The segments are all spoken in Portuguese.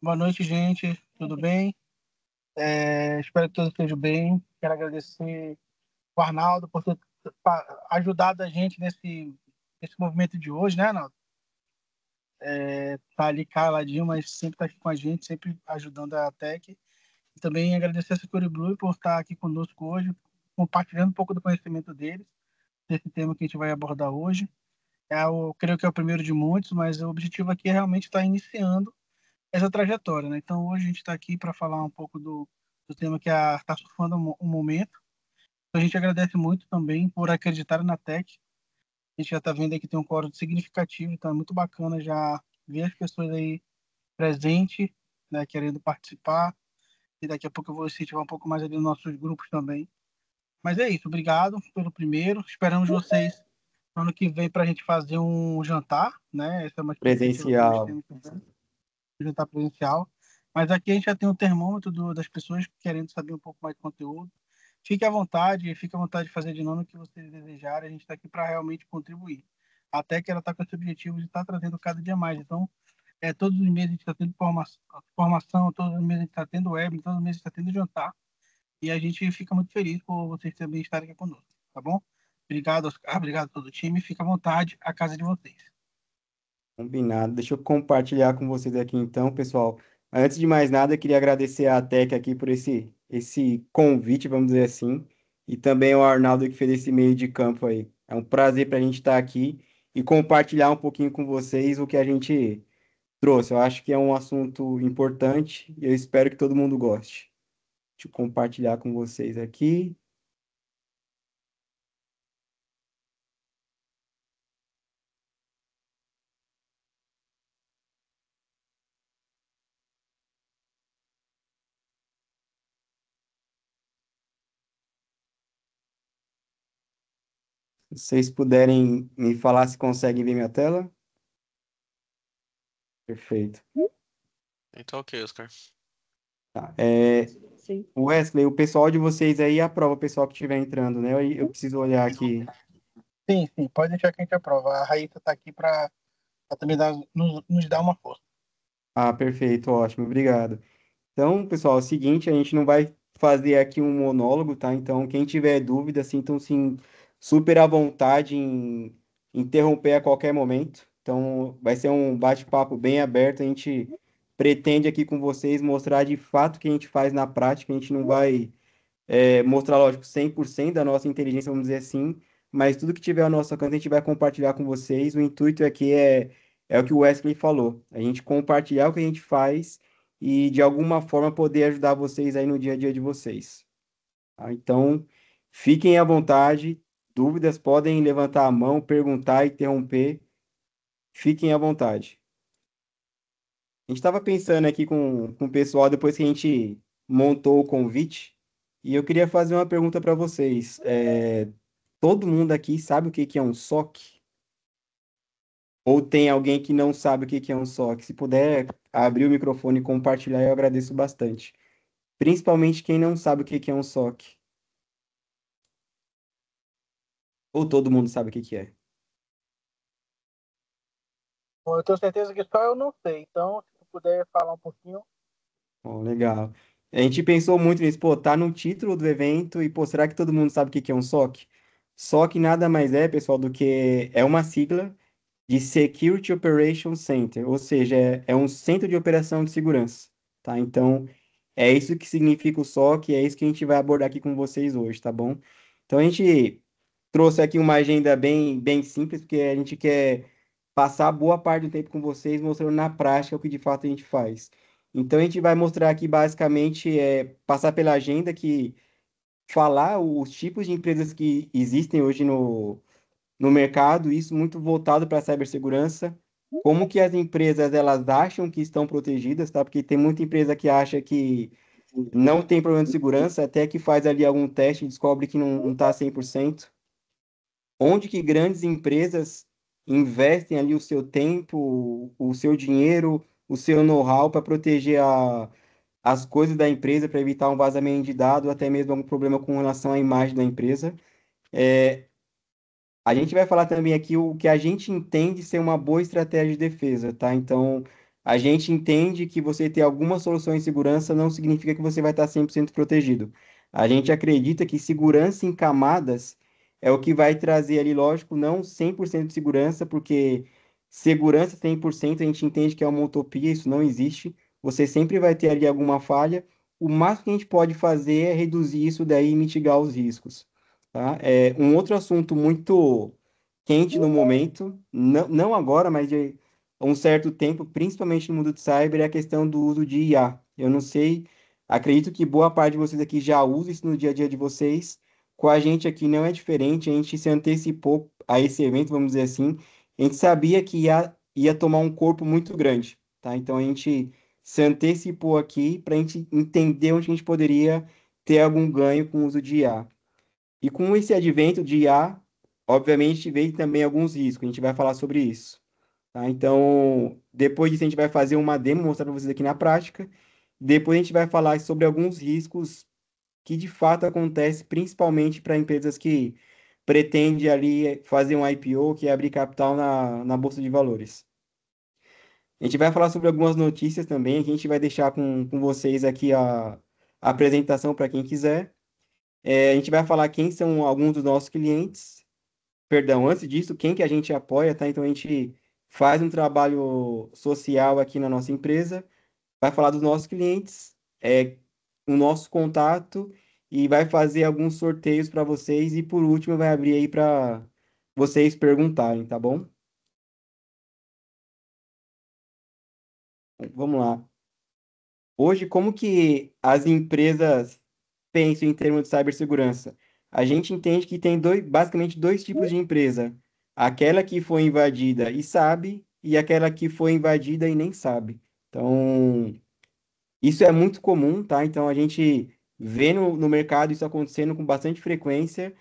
Boa noite, gente. Tudo bem? Espero que todos estejam bem. Quero agradecer o Arnaldo por ter ajudado a gente nesse movimento de hoje, né, Arnaldo? Tá ali caladinho, mas sempre tá aqui com a gente, sempre ajudando a Tech. E também agradecer a Secure Blue por estar aqui conosco hoje, compartilhando um pouco do conhecimento deles, desse tema que a gente vai abordar hoje. Creio que é o primeiro de muitos, mas o objetivo aqui é realmente estar iniciando essa trajetória, né? Então, hoje a gente está aqui para falar um pouco do tema que está surfando o momento. Então, a gente agradece muito também por acreditar na Tech. A gente já está vendo aí que tem um quórum significativo, então é muito bacana já ver as pessoas aí presentes, né, querendo participar. E daqui a pouco eu vou incentivar um pouco mais ali nos nossos grupos também. Mas é isso, obrigado pelo primeiro. Esperamos vocês no ano que vem para a gente fazer um jantar, né? Essa é uma expectativa que nós Presencial. temos também. Jantar presencial. Mas aqui a gente já tem um termômetro das pessoas querendo saber um pouco mais de conteúdo. Fique à vontade de fazer de novo o que vocês desejarem. A gente está aqui para realmente contribuir. Até que ela está com esse objetivo de estar trazendo cada dia mais. Então, todos os meses a gente está tendo formação, todos os meses a gente está tendo web, todos os meses a gente está tendo jantar. E a gente fica muito feliz por vocês também estarem aqui conosco, tá bom? Obrigado, Oscar. Obrigado a todo o time. Fica à vontade, a casa de vocês. Combinado. Deixa eu compartilhar com vocês aqui então, pessoal. Antes de mais nada, eu queria agradecer a Tec aqui por esse convite, vamos dizer assim, e também ao Arnaldo que fez esse meio de campo aí. É um prazer para a gente estar aqui e compartilhar um pouquinho com vocês o que a gente trouxe. Eu acho que é um assunto importante e eu espero que todo mundo goste. Deixa eu compartilhar com vocês aqui. Se vocês puderem me falar se conseguem ver minha tela. Perfeito. Então, ok, Oscar. Tá. Wesley, o pessoal de vocês aí aprova o pessoal que estiver entrando, né? Eu preciso olhar aqui. Sim, sim, pode deixar que a gente aprova. A Raíssa está aqui para também nos dar uma força. Ah, perfeito, ótimo, obrigado. Então, pessoal, é o seguinte, a gente não vai fazer aqui um monólogo, tá? Então, quem tiver dúvida, sintam-se super à vontade em interromper a qualquer momento. Então, vai ser um bate-papo bem aberto. A gente pretende aqui com vocês mostrar de fato o que a gente faz na prática. A gente não vai mostrar, lógico, 100% da nossa inteligência, vamos dizer assim, mas tudo que tiver ao nosso alcance a gente vai compartilhar com vocês. O intuito aqui é o que o Wesley falou, a gente compartilhar o que a gente faz e, de alguma forma, poder ajudar vocês aí no dia a dia de vocês. Tá? Então, fiquem à vontade, dúvidas podem levantar a mão, perguntar, interromper, fiquem à vontade. A gente estava pensando aqui com o pessoal depois que a gente montou o convite, e eu queria fazer uma pergunta para vocês. Todo mundo aqui sabe o que que é um SOC? Ou tem alguém que não sabe o que que é um SOC? Se puder abrir o microfone e compartilhar, eu agradeço bastante. Principalmente quem não sabe o que que é um SOC. Ou todo mundo sabe o que que é? Bom, eu tenho certeza que só eu não sei. Então, se tu puder falar um pouquinho. Bom, legal. A gente pensou muito nisso, pô, tá no título do evento e, pô, será que todo mundo sabe o que que é um SOC? SOC nada mais é, pessoal, do que é uma sigla de Security Operations Center, ou seja, é um centro de operação de segurança, tá? Então, é isso que significa o SOC, é isso que a gente vai abordar aqui com vocês hoje, tá bom? Então, a gente trouxe aqui uma agenda bem simples, porque a gente quer passar boa parte do tempo com vocês, mostrando na prática o que de fato a gente faz. Então, a gente vai mostrar aqui, basicamente, passar pela agenda que falar os tipos de empresas que existem hoje no mercado, isso muito voltado para a cibersegurança. Como que as empresas elas acham que estão protegidas, tá? Porque tem muita empresa que acha que não tem problema de segurança, até que faz ali algum teste e descobre que não está 100%. Onde que grandes empresas investem ali o seu tempo, o seu dinheiro, o seu know-how para proteger as coisas da empresa, para evitar um vazamento de dados, até mesmo algum problema com relação à imagem da empresa. A gente vai falar também aqui o que a gente entende ser uma boa estratégia de defesa, tá? Então, a gente entende que você ter alguma solução em segurança não significa que você vai estar 100% protegido. A gente acredita que segurança em camadas é o que vai trazer ali, lógico, não 100% de segurança, porque segurança 100% a gente entende que é uma utopia, isso não existe. Você sempre vai ter ali alguma falha. O máximo que a gente pode fazer é reduzir isso daí e mitigar os riscos, tá? Um outro assunto muito quente no momento, não agora, mas de um certo tempo, principalmente no mundo de cyber, é a questão do uso de IA. Eu não sei, acredito que boa parte de vocês aqui já usa isso no dia a dia de vocês. Com a gente aqui não é diferente, a gente se antecipou a esse evento, vamos dizer assim. A gente sabia que ia tomar um corpo muito grande, tá? Então a gente se antecipou aqui para a gente entender onde a gente poderia ter algum ganho com o uso de IA. E com esse advento de IA, obviamente, veio também alguns riscos. A gente vai falar sobre isso. Tá? Então, depois disso, a gente vai fazer uma demo, mostrar para vocês aqui na prática. Depois, a gente vai falar sobre alguns riscos que de fato acontecem, principalmente para empresas que pretendem ali fazer um IPO, que é abrir capital na Bolsa de Valores. A gente vai falar sobre algumas notícias também, que a gente vai deixar com vocês aqui a apresentação para quem quiser. A gente vai falar quem são alguns dos nossos clientes. Perdão, antes disso, quem que a gente apoia, tá? Então a gente faz um trabalho social aqui na nossa empresa, vai falar dos nossos clientes, o nosso contato e vai fazer alguns sorteios para vocês e por último vai abrir aí para vocês perguntarem, tá bom? Vamos lá. Hoje, como que as empresas pensam em termos de cibersegurança? A gente entende que tem basicamente dois tipos de empresa. Aquela que foi invadida e sabe, e aquela que foi invadida e nem sabe. Então, isso é muito comum, tá? Então a gente vê no mercado isso acontecendo com bastante frequência,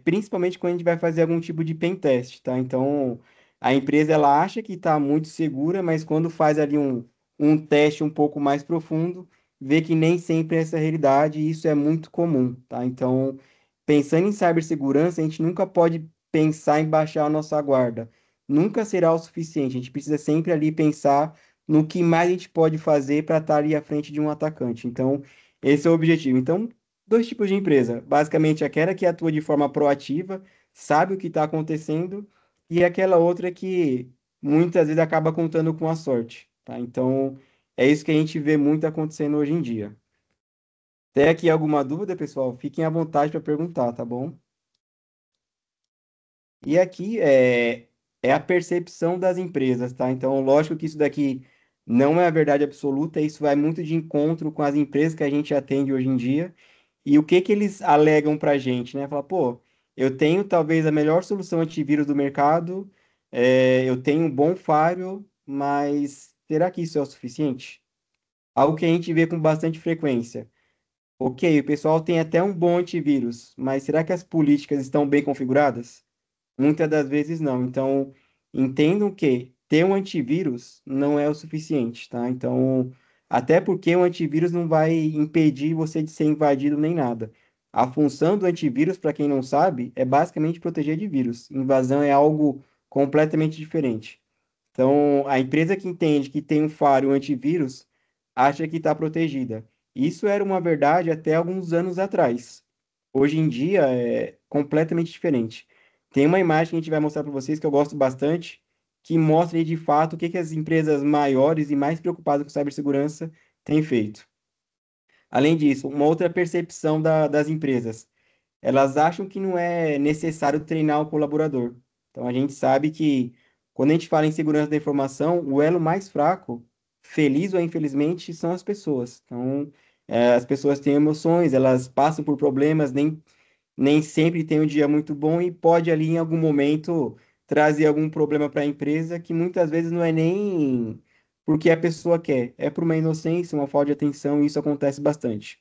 principalmente quando a gente vai fazer algum tipo de pen test, tá? Então a empresa ela acha que está muito segura, mas quando faz ali um teste um pouco mais profundo, vê que nem sempre é essa a realidade, e isso é muito comum, tá? Então, pensando em cibersegurança, a gente nunca pode pensar em baixar a nossa guarda. Nunca será o suficiente. A gente precisa sempre ali pensar no que mais a gente pode fazer para estar ali à frente de um atacante. Então, esse é o objetivo. Então, dois tipos de empresa. Basicamente, aquela que atua de forma proativa, sabe o que está acontecendo, e aquela outra que muitas vezes acaba contando com a sorte, tá? Então, é isso que a gente vê muito acontecendo hoje em dia. Tem aqui alguma dúvida, pessoal? Fiquem à vontade para perguntar, tá bom? E aqui é a percepção das empresas, tá? Então, lógico que isso daqui não é a verdade absoluta, isso vai muito de encontro com as empresas que a gente atende hoje em dia. E o que que eles alegam para a gente, né? Fala, pô, eu tenho talvez a melhor solução antivírus do mercado, eu tenho um bom firewall, mas será que isso é o suficiente? Algo que a gente vê com bastante frequência. Ok, o pessoal tem até um bom antivírus, mas será que as políticas estão bem configuradas? Muitas das vezes não. Então, entendam que ter um antivírus não é o suficiente, tá? Então, até porque o antivírus não vai impedir você de ser invadido nem nada. A função do antivírus, para quem não sabe, é basicamente proteger de vírus. Invasão é algo completamente diferente. Então, a empresa que entende que tem um firewall antivírus acha que está protegida. Isso era uma verdade até alguns anos atrás. Hoje em dia é completamente diferente. Tem uma imagem que a gente vai mostrar para vocês que eu gosto bastante, que mostra aí, de fato o que que as empresas maiores e mais preocupadas com cibersegurança têm feito. Além disso, uma outra percepção das empresas. Elas acham que não é necessário treinar o colaborador. Então, a gente sabe que quando a gente fala em segurança da informação, o elo mais fraco, feliz ou infelizmente, são as pessoas. Então, as pessoas têm emoções, elas passam por problemas, nem sempre tem um dia muito bom e pode ali em algum momento trazer algum problema para a empresa que muitas vezes não é nem porque a pessoa quer, é por uma inocência, uma falta de atenção, e isso acontece bastante.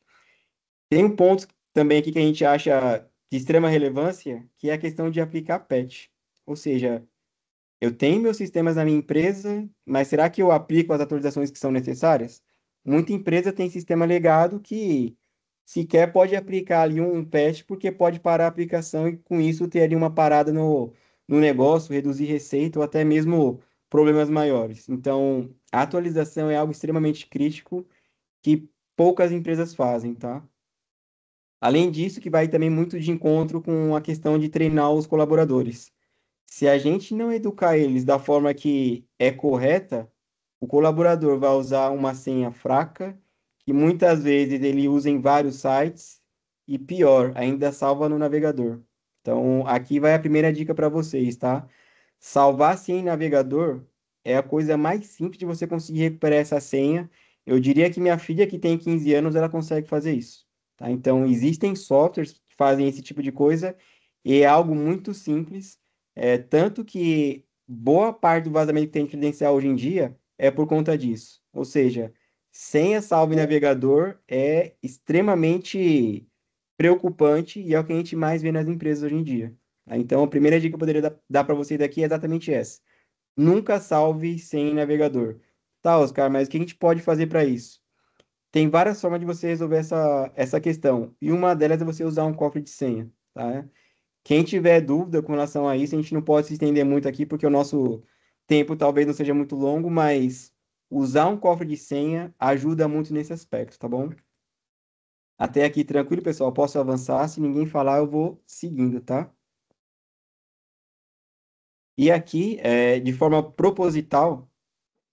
Tem um ponto também aqui que a gente acha de extrema relevância, que é a questão de aplicar patch. Ou seja, eu tenho meus sistemas na minha empresa, mas será que eu aplico as atualizações que são necessárias? Muita empresa tem sistema legado que sequer pode aplicar ali um patch porque pode parar a aplicação e com isso ter ali uma parada no negócio, reduzir receita ou até mesmo problemas maiores. Então, a atualização é algo extremamente crítico que poucas empresas fazem, tá? Além disso, que vai também muito de encontro com a questão de treinar os colaboradores. Se a gente não educar eles da forma que é correta, o colaborador vai usar uma senha fraca, que muitas vezes ele usa em vários sites, e pior, ainda salva no navegador. Então, aqui vai a primeira dica para vocês, tá? Salvar senha em navegador é a coisa mais simples de você conseguir recuperar essa senha. Eu diria que minha filha, que tem 15 anos, ela consegue fazer isso, tá? Então, existem softwares que fazem esse tipo de coisa e é algo muito simples, tanto que boa parte do vazamento que tem de credencial hoje em dia é por conta disso. Ou seja, senha salva em navegador é extremamente preocupante e é o que a gente mais vê nas empresas hoje em dia, tá? Então, a primeira dica que eu poderia dar para você daqui é exatamente essa. Nunca salve sem navegador. Tá, Oscar, mas o que a gente pode fazer para isso? Tem várias formas de você resolver essa questão. E uma delas é você usar um cofre de senha, tá? Quem tiver dúvida com relação a isso, a gente não pode se estender muito aqui, porque o nosso tempo talvez não seja muito longo, mas usar um cofre de senha ajuda muito nesse aspecto, tá bom? Até aqui tranquilo, pessoal. Posso avançar? Se ninguém falar, eu vou seguindo, tá? E aqui, de forma proposital,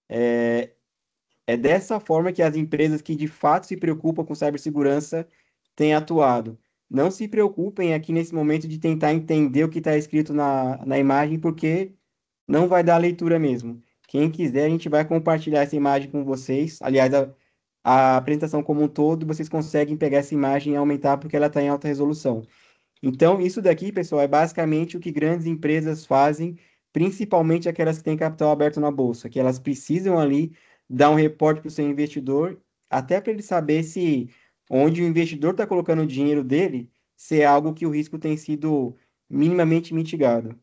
é dessa forma que as empresas que de fato se preocupam com cibersegurança têm atuado. Não se preocupem aqui nesse momento de tentar entender o que está escrito na imagem, porque não vai dar leitura mesmo. Quem quiser, a gente vai compartilhar essa imagem com vocês. Aliás, a apresentação como um todo, vocês conseguem pegar essa imagem e aumentar porque ela está em alta resolução. Então, isso daqui, pessoal, é basicamente o que grandes empresas fazem, principalmente aquelas que têm capital aberto na bolsa, que elas precisam ali dar um reporte para o seu investidor, até para ele saber se onde o investidor está colocando o dinheiro dele, se é algo que o risco tem sido minimamente mitigado.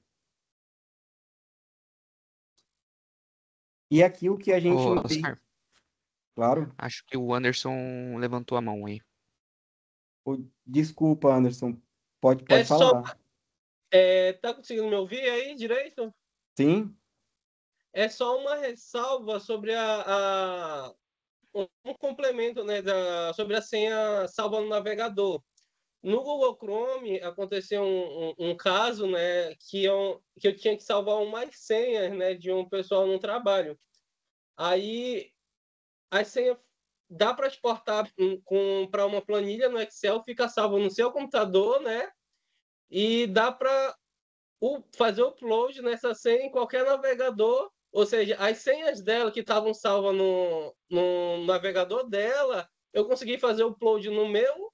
E aqui o que a gente Ô, entende, Oscar, claro. acho que o Anderson levantou a mão aí. Desculpa, Anderson, É pode só. falar. Tá conseguindo me ouvir aí direito? Sim? É só uma ressalva sobre um complemento, né, sobre a senha salva no navegador. No Google Chrome aconteceu um caso, né, que eu tinha que salvar umas senhas, né, de um pessoal no trabalho. Aí a senha dá para exportar para uma planilha no Excel, fica salvo no seu computador, né? E dá para fazer o upload nessa senha em qualquer navegador, ou seja, as senhas dela que estavam salvas no navegador dela, eu consegui fazer o upload no meu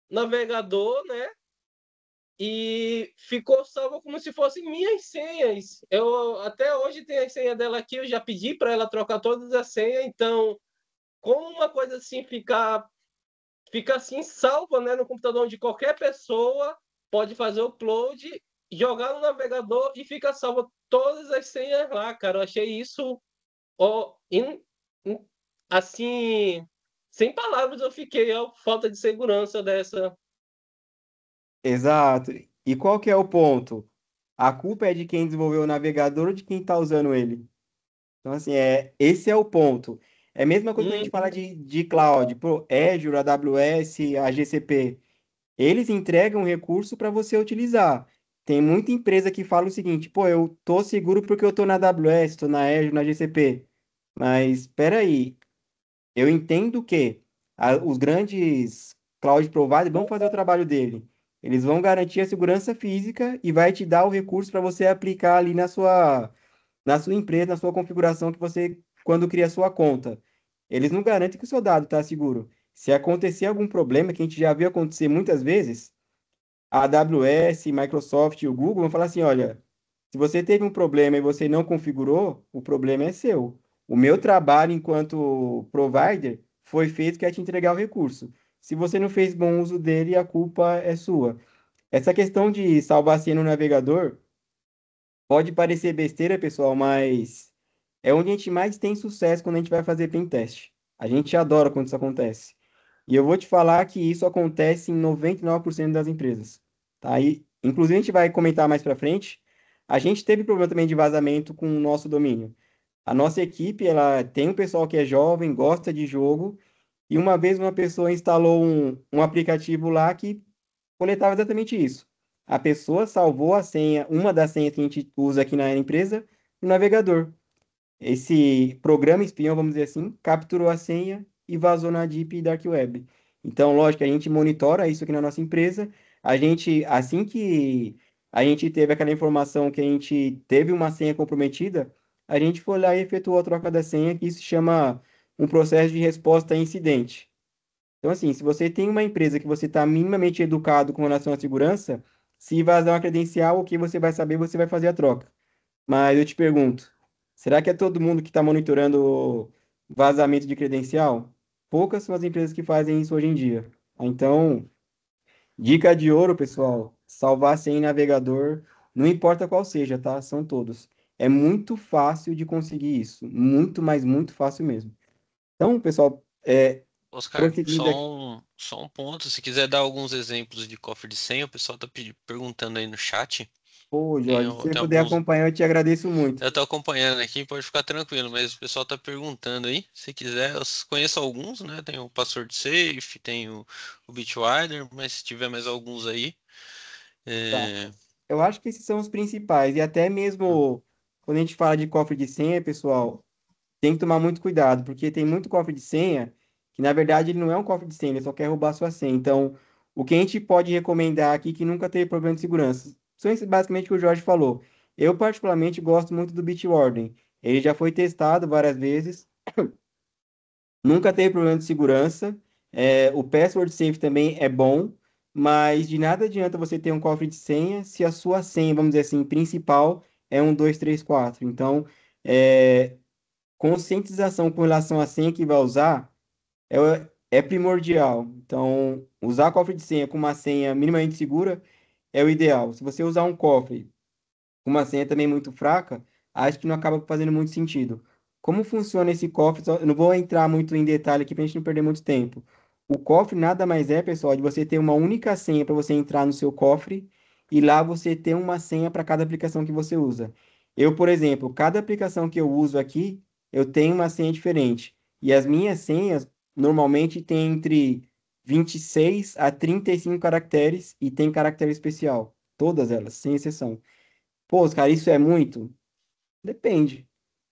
navegador, né? E ficou salvo como se fossem minhas senhas. Eu até hoje tenho a senha dela aqui, eu já pedi para ela trocar todas as senhas, então como uma coisa assim fica assim salva, né, no computador onde qualquer pessoa pode fazer o upload, jogar no navegador e fica salvo todas as senhas lá, cara. Eu achei isso ó, in- assim, sem palavras eu fiquei, ó, falta de segurança dessa. Exato. E qual que é o ponto? A culpa é de quem desenvolveu o navegador ou de quem está usando ele? Então, assim, esse é o ponto. É a mesma coisa quando a gente fala Uhum. de cloud, pô, Azure, AWS, a GCP. Eles entregam recurso para você utilizar. Tem muita empresa que fala o seguinte, pô, eu tô seguro porque eu tô na AWS, tô na Azure, na GCP. Mas espera aí, eu entendo que os grandes cloud providers vão fazer o trabalho dele. Eles vão garantir a segurança física e vai te dar o recurso para você aplicar ali na sua empresa, na sua configuração que você, quando cria a sua conta. Eles não garantem que o seu dado está seguro. Se acontecer algum problema, que a gente já viu acontecer muitas vezes, a AWS, Microsoft e o Google vão falar assim, olha, se você teve um problema e você não configurou, o problema é seu. O meu trabalho enquanto provider foi feito que é te entregar o recurso. Se você não fez bom uso dele, a culpa é sua. Essa questão de salvar senha no navegador pode parecer besteira, pessoal, mas é onde a gente mais tem sucesso quando a gente vai fazer pen teste. A gente adora quando isso acontece. E eu vou te falar que isso acontece em 99% das empresas. Tá? E, inclusive, a gente vai comentar mais para frente. A gente teve problema também de vazamento com o nosso domínio. A nossa equipe, ela tem um pessoal que é jovem, gosta de jogo, e uma vez uma pessoa instalou um aplicativo lá que coletava exatamente isso. A pessoa salvou a senha, uma das senhas que a gente usa aqui na empresa, no navegador. Esse programa espião, vamos dizer assim, capturou a senha e vazou na Deep Dark Web. Então, lógico, a gente monitora isso aqui na nossa empresa. A gente, assim que a gente teve aquela informação que a gente teve uma senha comprometida, a gente foi lá e efetuou a troca da senha, que isso se chama um processo de resposta a incidente. Então, assim, se você tem uma empresa que você está minimamente educado com relação à segurança, se vazar uma credencial, o que você vai saber, você vai fazer a troca. Mas eu te pergunto, será que é todo mundo que está monitorando vazamento de credencial? Poucas são as empresas que fazem isso hoje em dia. Então, dica de ouro, pessoal, salvar sem navegador, não importa qual seja, tá? São todos. É muito fácil de conseguir isso, muito, mas muito fácil mesmo. Então, pessoal, Oscar, prosseguindo aqui. só um ponto. Se quiser dar alguns exemplos de cofre de senha, o pessoal tá perguntando aí no chat. Pô, Jorge, se você Tem puder alguns. acompanhar, eu te agradeço muito. Eu tô acompanhando aqui, pode ficar tranquilo, mas o pessoal tá perguntando aí. Se quiser, eu conheço alguns, né? Tem o Password Safe, tem o Bitwider, mas se tiver mais alguns aí. Tá. é, Eu acho que esses são os principais. E até mesmo quando a gente fala de cofre de senha, pessoal, tem que tomar muito cuidado, porque tem muito cofre de senha que, na verdade, ele não é um cofre de senha, ele só quer roubar sua senha. Então, o que a gente pode recomendar aqui que nunca teve problema de segurança? São esses basicamente que o Jorge falou. Eu, particularmente, gosto muito do Bitwarden. Ele já foi testado várias vezes, nunca teve problema de segurança. O Password Safe também é bom, mas de nada adianta você ter um cofre de senha se a sua senha, vamos dizer assim, principal é 1, 2, 3, 4. Então, é, conscientização com relação à senha que vai usar é primordial. Então, usar cofre de senha com uma senha minimamente segura é o ideal. Se você usar um cofre com uma senha também muito fraca, acho que não acaba fazendo muito sentido. Como funciona esse cofre? Eu não vou entrar muito em detalhe aqui para a gente não perder muito tempo. O cofre nada mais é, pessoal, de você ter uma única senha para você entrar no seu cofre e lá você ter uma senha para cada aplicação que você usa. Eu, por exemplo, cada aplicação que eu uso aqui, eu tenho uma senha diferente. E as minhas senhas normalmente têm entre 26 a 35 caracteres e tem caractere especial. Todas elas, sem exceção. Pô, cara, isso é muito? Depende.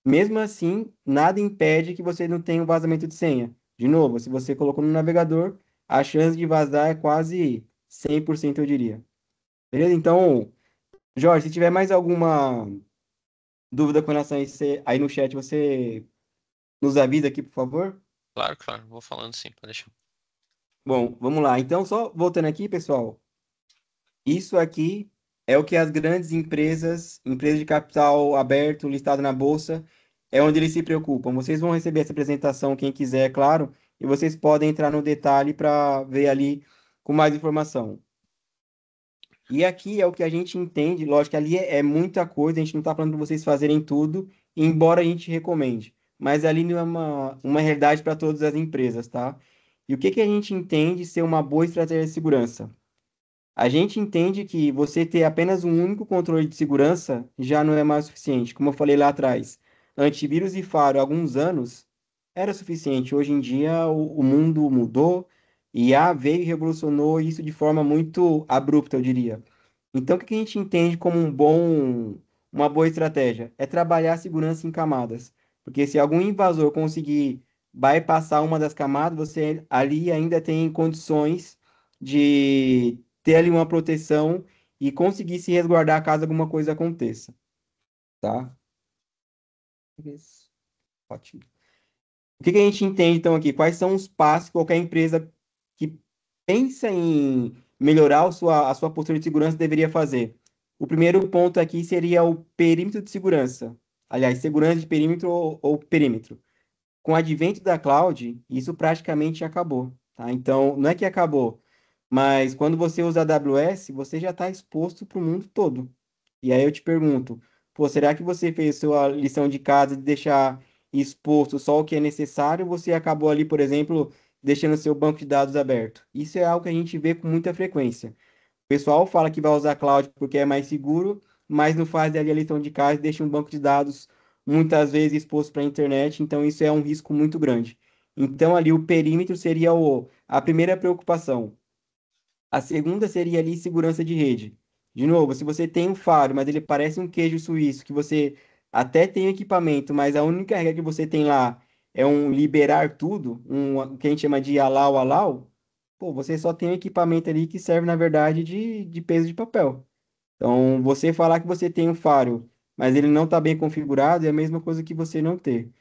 Mesmo assim, nada impede que você não tenha um vazamento de senha. De novo, se você colocou no navegador, a chance de vazar é quase 100%, eu diria. Beleza? Então, Jorge, se tiver mais alguma dúvida com relação a isso aí no chat, você nos avisa aqui, por favor. Claro, claro, vou falando sim, pode deixar. Bom, vamos lá. Então, só voltando aqui, pessoal. Isso aqui é o que as grandes empresas de capital aberto, listado na bolsa, é onde eles se preocupam. Vocês vão receber essa apresentação, quem quiser, é claro, e vocês podem entrar no detalhe para ver ali com mais informação. E aqui é o que a gente entende, lógico que ali é muita coisa, a gente não está falando para vocês fazerem tudo, embora a gente recomende. Mas ali não é uma realidade para todas as empresas, tá? E o que que a gente entende ser uma boa estratégia de segurança? A gente entende que você ter apenas um único controle de segurança já não é mais suficiente. Como eu falei lá atrás, antivírus e firewall há alguns anos era suficiente. Hoje em dia o mundo mudou e a veio e revolucionou isso de forma muito abrupta, eu diria. Então, o que a gente entende como uma boa estratégia? É trabalhar a segurança em camadas. Porque se algum invasor conseguir bypassar uma das camadas, você ali ainda tem condições de ter ali uma proteção e conseguir se resguardar caso alguma coisa aconteça, tá? Isso. Ótimo. O que que a gente entende então aqui? Quais são os passos que qualquer empresa que pensa em melhorar a sua postura de segurança deveria fazer? O primeiro ponto aqui seria o perímetro de segurança. Aliás, segurança de perímetro ou perímetro. Com o advento da cloud, isso praticamente acabou, tá? Então, não é que acabou, mas quando você usa a AWS, você já está exposto para o mundo todo. E aí eu te pergunto, pô, será que você fez sua lição de casa de deixar exposto só o que é necessário, ou você acabou ali, por exemplo, deixando seu banco de dados aberto? Isso é algo que a gente vê com muita frequência. O pessoal fala que vai usar cloud porque é mais seguro, mas não faz ali a lição de casa e deixa um banco de dados muitas vezes exposto para a internet, então isso é um risco muito grande. Então ali o perímetro seria a primeira preocupação. A segunda seria ali segurança de rede. De novo, se você tem um faro, mas ele parece um queijo suíço, que você até tem equipamento, mas a única regra que você tem lá é um liberar tudo, o que a gente chama de allow, allow, pô, você só tem um equipamento ali que serve, na verdade, de peso de papel. Então, você falar que você tem um faro, mas ele não está bem configurado, é a mesma coisa que você não ter.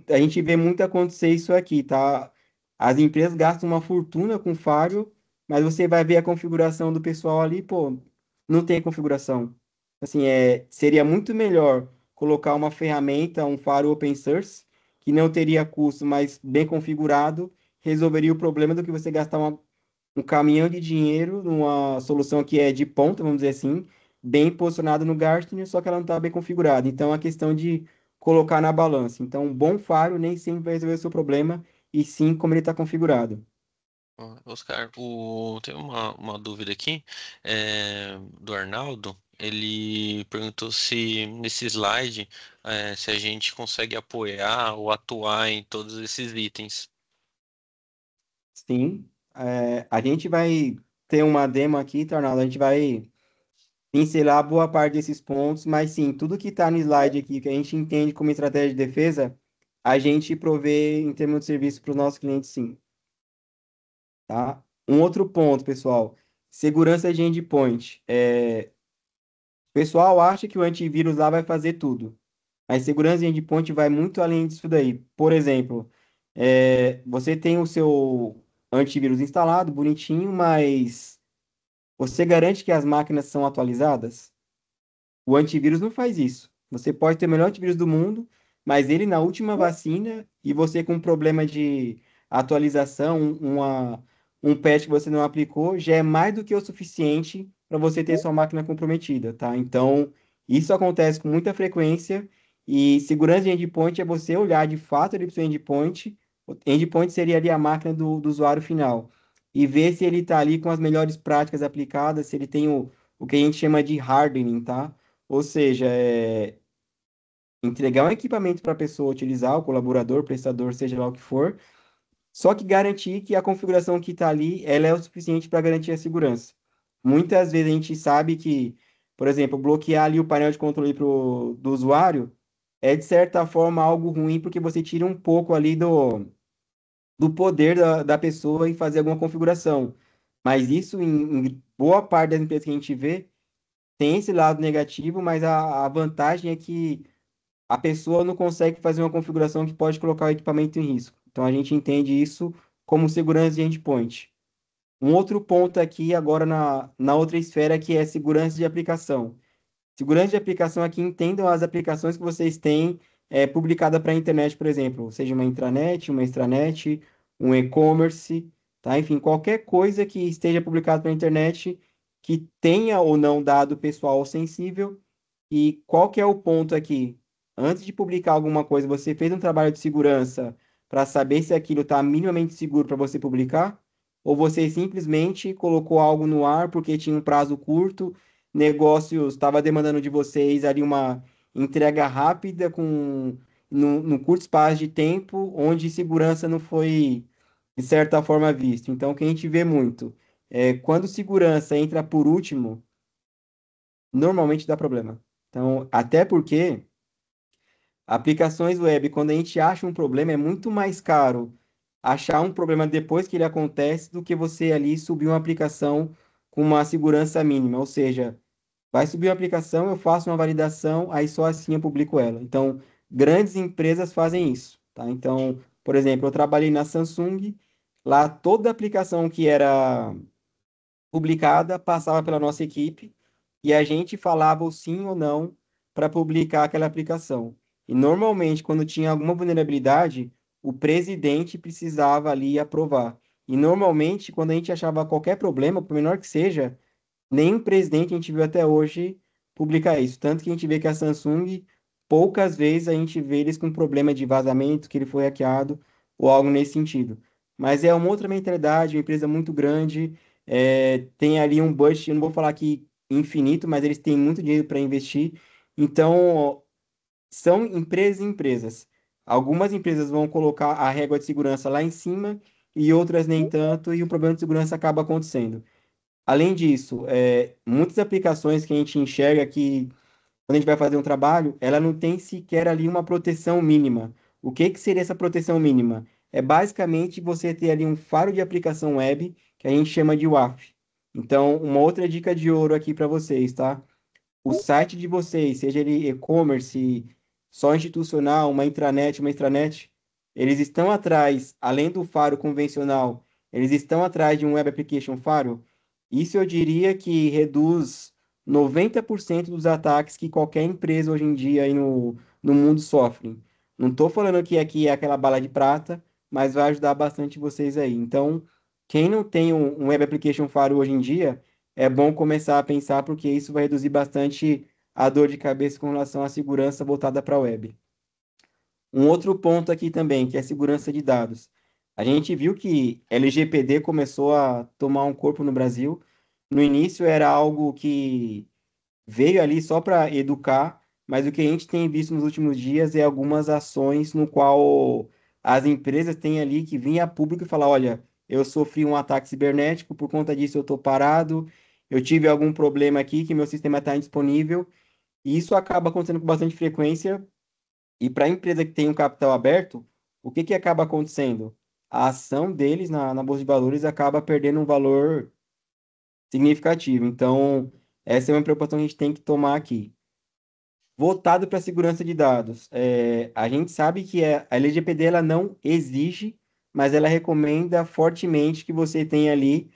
A gente vê muito acontecer isso aqui, tá? As empresas gastam uma fortuna com faro, mas você vai ver a configuração do pessoal ali, pô, não tem configuração. Assim, seria muito melhor colocar uma ferramenta, um faro open source, que não teria custo, mas bem configurado, resolveria o problema do que você gastar um caminhão de dinheiro numa solução que é de ponta, vamos dizer assim, bem posicionada no Gartner, só que ela não está bem configurada. Então, é questão de colocar na balança. Então, um bom faro nem sempre vai resolver o seu problema, e sim como ele está configurado. Oscar, tem uma dúvida aqui do Arnaldo. Ele perguntou se nesse slide se a gente consegue apoiar ou atuar em todos esses itens. Sim, a gente vai ter uma demo aqui, Tornado, a gente vai pincelar boa parte desses pontos, mas sim, tudo que está no slide aqui, que a gente entende como estratégia de defesa, a gente provê em termos de serviço para os nossos clientes, sim. Tá? Um outro ponto, pessoal, segurança de endpoint. O pessoal acha que o antivírus lá vai fazer tudo, mas segurança de endpoint vai muito além disso daí. Por exemplo, você tem o seu antivírus instalado, bonitinho, mas você garante que as máquinas são atualizadas? O antivírus não faz isso. Você pode ter o melhor antivírus do mundo, mas ele na última vacina e você com um problema de atualização, um patch que você não aplicou, já é mais do que o suficiente para você ter sua máquina comprometida, tá? Então, isso acontece com muita frequência e segurança de endpoint é você olhar de fato ali para o seu endpoint. O endpoint seria ali a máquina do usuário final e ver se ele está ali com as melhores práticas aplicadas, se ele tem o que a gente chama de hardening, tá? Ou seja, entregar um equipamento para a pessoa utilizar, o colaborador, prestador, seja lá o que for, só que garantir que a configuração que está ali, ela é o suficiente para garantir a segurança. Muitas vezes a gente sabe que, por exemplo, bloquear ali o painel de controle do usuário é, de certa forma, algo ruim, porque você tira um pouco ali do poder da pessoa em fazer alguma configuração. Mas isso, em boa parte das empresas que a gente vê, tem esse lado negativo, mas a vantagem é que a pessoa não consegue fazer uma configuração que pode colocar o equipamento em risco. Então a gente entende isso como segurança de endpoint. Um outro ponto aqui, agora na outra esfera, que é segurança de aplicação. Segurança de aplicação aqui, entendam as aplicações que vocês têm publicada para a internet, por exemplo, seja uma intranet, uma extranet, um e-commerce, tá? Enfim, qualquer coisa que esteja publicada para a internet que tenha ou não dado pessoal sensível. E qual que é o ponto aqui? Antes de publicar alguma coisa, você fez um trabalho de segurança para saber se aquilo está minimamente seguro para você publicar? Ou você simplesmente colocou algo no ar porque tinha um prazo curto, negócios estava demandando de vocês ali uma entrega rápida no curto espaço de tempo, onde segurança não foi, de certa forma, visto. Então, o que a gente vê muito é quando segurança entra por último, normalmente dá problema. Então, até porque aplicações web, quando a gente acha um problema, é muito mais caro achar um problema depois que ele acontece do que você ali subir uma aplicação com uma segurança mínima. Ou seja, vai subir uma aplicação, eu faço uma validação, aí só assim eu publico ela. Então, grandes empresas fazem isso, tá? Então, por exemplo, eu trabalhei na Samsung, lá toda aplicação que era publicada passava pela nossa equipe e a gente falava o sim ou não para publicar aquela aplicação. E normalmente, quando tinha alguma vulnerabilidade, o presidente precisava ali aprovar. E normalmente, quando a gente achava qualquer problema, por menor que seja, nenhum presidente a gente viu até hoje publicar isso. Tanto que a gente vê que a Samsung, poucas vezes a gente vê eles com problema de vazamento, que ele foi hackeado ou algo nesse sentido. Mas é uma outra mentalidade, uma empresa muito grande, tem ali um budget, eu não vou falar que infinito, mas eles têm muito dinheiro para investir. Então, são empresas e empresas. Algumas empresas vão colocar a régua de segurança lá em cima e outras nem tanto, e o problema de segurança acaba acontecendo. Além disso, muitas aplicações que a gente enxerga que, quando a gente vai fazer um trabalho, ela não tem sequer ali uma proteção mínima. O que que seria essa proteção mínima? É basicamente você ter ali um faro de aplicação web, que a gente chama de WAF. Então, uma outra dica de ouro aqui para vocês, tá? O site de vocês, seja ele e-commerce, só institucional, uma extranet, eles estão atrás, além do faro convencional, eles estão atrás de um web application faro. Isso eu diria que reduz 90% dos ataques que qualquer empresa hoje em dia aí no mundo sofre. Não estou falando que aqui é aquela bala de prata, mas vai ajudar bastante vocês aí. Então, quem não tem um web application faro hoje em dia, é bom começar a pensar, porque isso vai reduzir bastante a dor de cabeça com relação à segurança voltada para a web. Um outro ponto aqui também, que é a segurança de dados. A gente viu que LGPD começou a tomar um corpo no Brasil. No início era algo que veio ali só para educar, mas o que a gente tem visto nos últimos dias é algumas ações no qual as empresas têm ali que vir a público e falar, olha, eu sofri um ataque cibernético, por conta disso eu estou parado, eu tive algum problema aqui que meu sistema está indisponível, e isso acaba acontecendo com bastante frequência, e para a empresa que tem um capital aberto, o que que acaba acontecendo? A ação deles na Bolsa de Valores acaba perdendo um valor significativo. Então, essa é uma preocupação que a gente tem que tomar aqui. Voltado para a segurança de dados, a gente sabe que a LGPD ela não exige, mas ela recomenda fortemente que você tenha ali,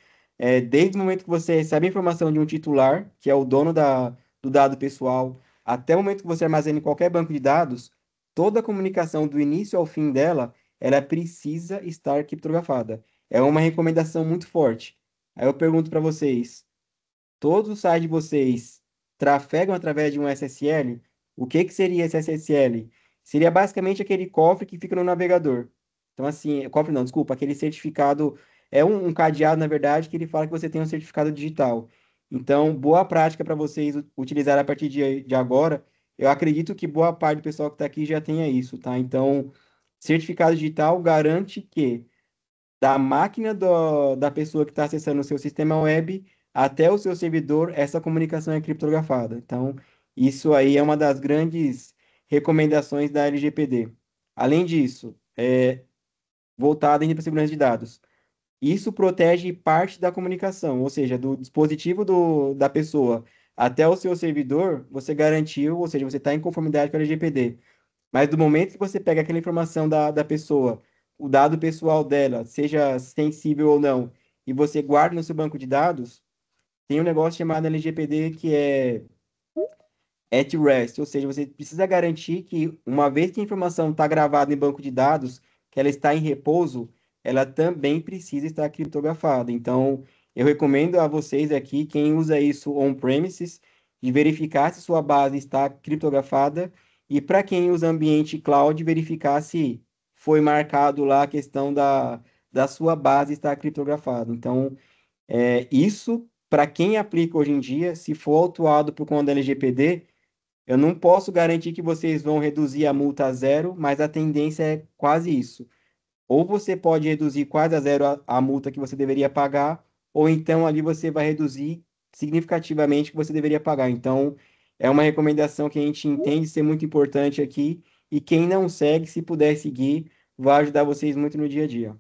desde o momento que você recebe a informação de um titular, que é o dono do dado pessoal, até o momento que você armazena em qualquer banco de dados, toda a comunicação do início ao fim dela, ela precisa estar criptografada. É uma recomendação muito forte. Aí eu pergunto para vocês, todos os sites de vocês trafegam através de um SSL? O que que seria esse SSL? Seria basicamente aquele cofre que fica no navegador. Então, assim, cofre não, desculpa, aquele certificado, é um cadeado, na verdade, que ele fala que você tem um certificado digital. Então, boa prática para vocês utilizar a partir de agora. Eu acredito que boa parte do pessoal que está aqui já tenha isso, tá? Então, certificado digital garante que da máquina da pessoa que está acessando o seu sistema web até o seu servidor, essa comunicação é criptografada. Então, isso aí é uma das grandes recomendações da LGPD. Além disso, voltada ainda para a segurança de dados. Isso protege parte da comunicação, ou seja, do dispositivo da pessoa até o seu servidor, você garantiu, ou seja, você está em conformidade com a LGPD. Mas do momento que você pega aquela informação da pessoa, o dado pessoal dela, seja sensível ou não, e você guarda no seu banco de dados, tem um negócio chamado LGPD que é at rest, ou seja, você precisa garantir que, uma vez que a informação está gravada em banco de dados, que ela está em repouso, ela também precisa estar criptografada. Então, eu recomendo a vocês aqui, quem usa isso on-premises, de verificar se sua base está criptografada, e para quem usa ambiente cloud, verificar se foi marcado lá a questão da sua base estar criptografada. Então, isso, para quem aplica hoje em dia, se for autuado por conta da LGPD, eu não posso garantir que vocês vão reduzir a multa a zero, mas a tendência é quase isso. Ou você pode reduzir quase a zero a multa que você deveria pagar, ou então ali você vai reduzir significativamente o que você deveria pagar. Então, é uma recomendação que a gente entende ser muito importante aqui, e quem não segue, se puder seguir, vai ajudar vocês muito no dia a dia.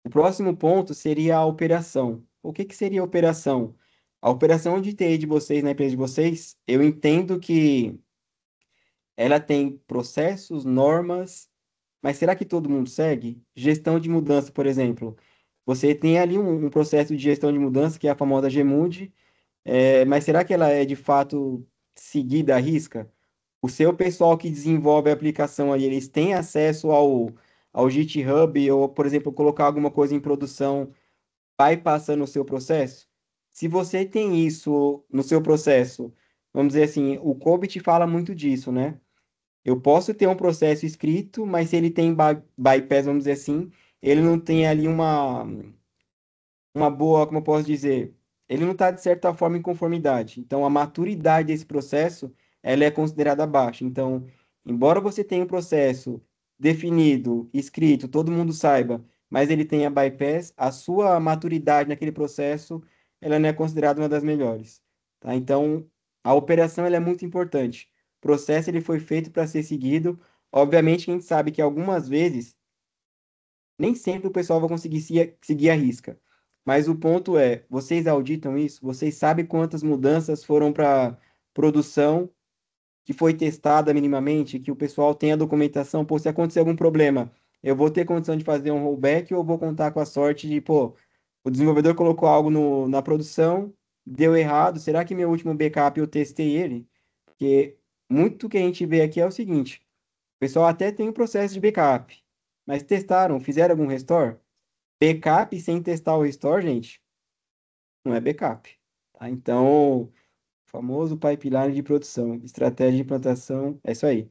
O próximo ponto seria a operação. O que que seria a operação? A operação de TI de vocês na empresa de vocês, eu entendo que ela tem processos, normas, mas será que todo mundo segue? Gestão de mudança, por exemplo. Você tem ali um processo de gestão de mudança, que é a famosa GMUD, mas será que ela é de fato seguida à risca? O seu pessoal que desenvolve a aplicação aí, eles têm acesso ao GitHub, ou, por exemplo, colocar alguma coisa em produção, vai passando o seu processo? Se você tem isso no seu processo, vamos dizer assim, o COBIT fala muito disso, né? Eu posso ter um processo escrito, mas se ele tem bypass, vamos dizer assim, ele não tem ali uma boa, como eu posso dizer, ele não está de certa forma em conformidade. Então, a maturidade desse processo ela é considerada baixa. Então, embora você tenha um processo definido, escrito, todo mundo saiba, mas ele tenha bypass, a sua maturidade naquele processo, ela não é considerada uma das melhores, tá? Então, a operação ela é muito importante. O processo ele foi feito para ser seguido. Obviamente, a gente sabe que algumas vezes nem sempre o pessoal vai conseguir seguir a risca. Mas o ponto é, vocês auditam isso? Vocês sabem quantas mudanças foram para produção que foi testada minimamente, que o pessoal tem a documentação, pô, se acontecer algum problema, eu vou ter condição de fazer um rollback ou vou contar com a sorte de, pô, o desenvolvedor colocou algo na produção, deu errado, será que meu último backup eu testei ele? Porque muito que a gente vê aqui é o seguinte, o pessoal até tem o processo de backup, mas testaram, fizeram algum restore? Backup sem testar o restore, gente, não é backup, tá? Então, famoso pipeline de produção, estratégia de implantação, é isso aí.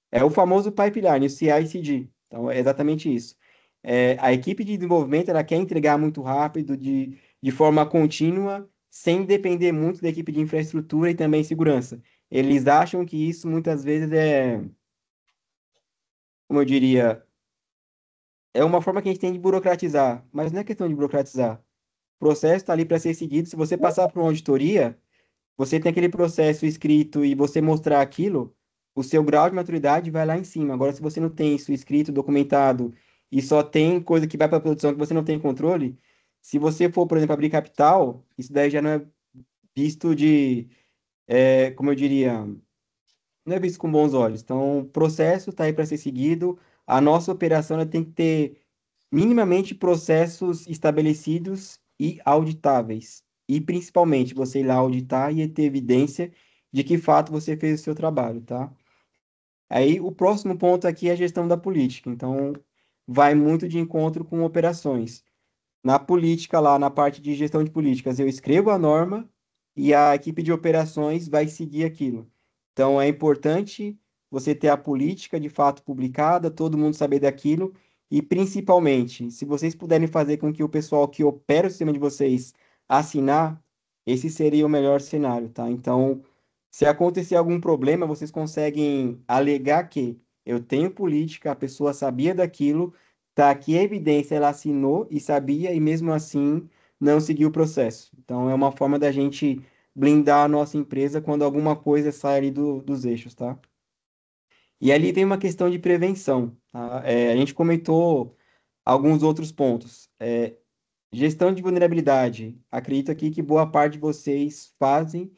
É o famoso pipeline, o CI/CD. Então, é exatamente isso. A equipe de desenvolvimento, ela quer entregar muito rápido, de forma contínua, sem depender muito da equipe de infraestrutura e também segurança. Eles acham que isso, muitas vezes, como eu diria, é uma forma que a gente tem de burocratizar, mas não é questão de burocratizar. O processo está ali para ser seguido. Se você passar por uma auditoria, você tem aquele processo escrito e você mostrar aquilo, o seu grau de maturidade vai lá em cima. Agora, se você não tem isso escrito, documentado, e só tem coisa que vai para a produção que você não tem controle, se você for, por exemplo, abrir capital, isso daí já não é visto como eu diria, não é visto com bons olhos. Então, o processo está aí para ser seguido. A nossa operação ela tem que ter minimamente processos estabelecidos e auditáveis. E principalmente você ir lá auditar e ter evidência de que fato você fez o seu trabalho, tá? Aí o próximo ponto aqui é a gestão da política. Então, vai muito de encontro com operações. Na política, lá na parte de gestão de políticas, eu escrevo a norma e a equipe de operações vai seguir aquilo. Então, é importante você ter a política de fato publicada, todo mundo saber daquilo, e principalmente, se vocês puderem fazer com que o pessoal que opera o sistema de vocês assinar, esse seria o melhor cenário, tá? Então, se acontecer algum problema, vocês conseguem alegar que eu tenho política, a pessoa sabia daquilo. Tá aqui a evidência, ela assinou e sabia, e mesmo assim não seguiu o processo. Então, é uma forma da gente blindar a nossa empresa quando alguma coisa sai ali dos eixos, tá? E ali vem uma questão de prevenção, tá? A gente comentou alguns outros pontos. Gestão de vulnerabilidade. Acredito aqui que boa parte de vocês fazem,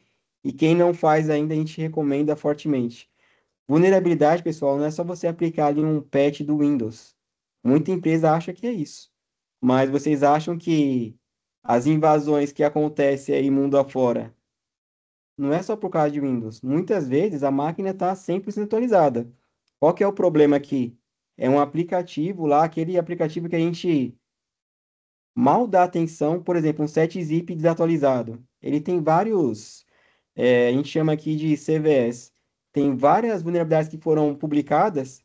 e quem não faz ainda, a gente recomenda fortemente. Vulnerabilidade, pessoal, não é só você aplicar ali um patch do Windows. Muita empresa acha que é isso. Mas vocês acham que as invasões que acontecem aí mundo afora não é só por causa de Windows. Muitas vezes a máquina está 100% atualizada. Qual que é o problema aqui? É um aplicativo lá, aquele aplicativo que a gente mal dá atenção, por exemplo, um 7-zip desatualizado. Ele tem vários, a gente chama aqui de CVS. Tem várias vulnerabilidades que foram publicadas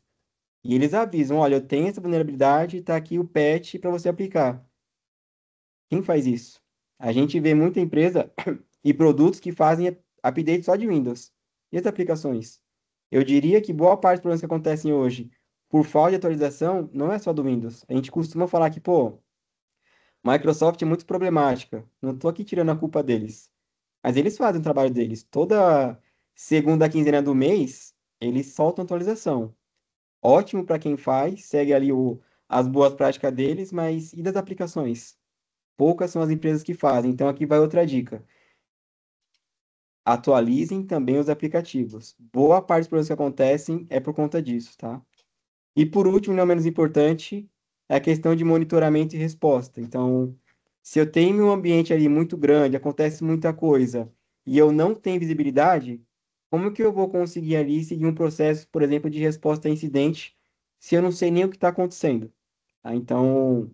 e eles avisam, olha, eu tenho essa vulnerabilidade, está aqui o patch para você aplicar. Quem faz isso? A gente vê muita empresa e produtos que fazem update só de Windows. E as aplicações? Eu diria que boa parte dos problemas que acontecem hoje, por falta de atualização, não é só do Windows. A gente costuma falar que, pô, Microsoft é muito problemática. Não estou aqui tirando a culpa deles. Mas eles fazem o trabalho deles. Toda segunda quinzena do mês, eles soltam atualização. Ótimo para quem faz, segue ali as boas práticas deles, mas e das aplicações? Poucas são as empresas que fazem. Então aqui vai outra dica. Atualizem também os aplicativos. Boa parte dos problemas que acontecem é por conta disso, tá? E por último, não menos importante, é a questão de monitoramento e resposta. Então, se eu tenho um ambiente ali muito grande, acontece muita coisa, e eu não tenho visibilidade, como que eu vou conseguir ali seguir um processo, por exemplo, de resposta a incidente, se eu não sei nem o que está acontecendo? Tá? Então,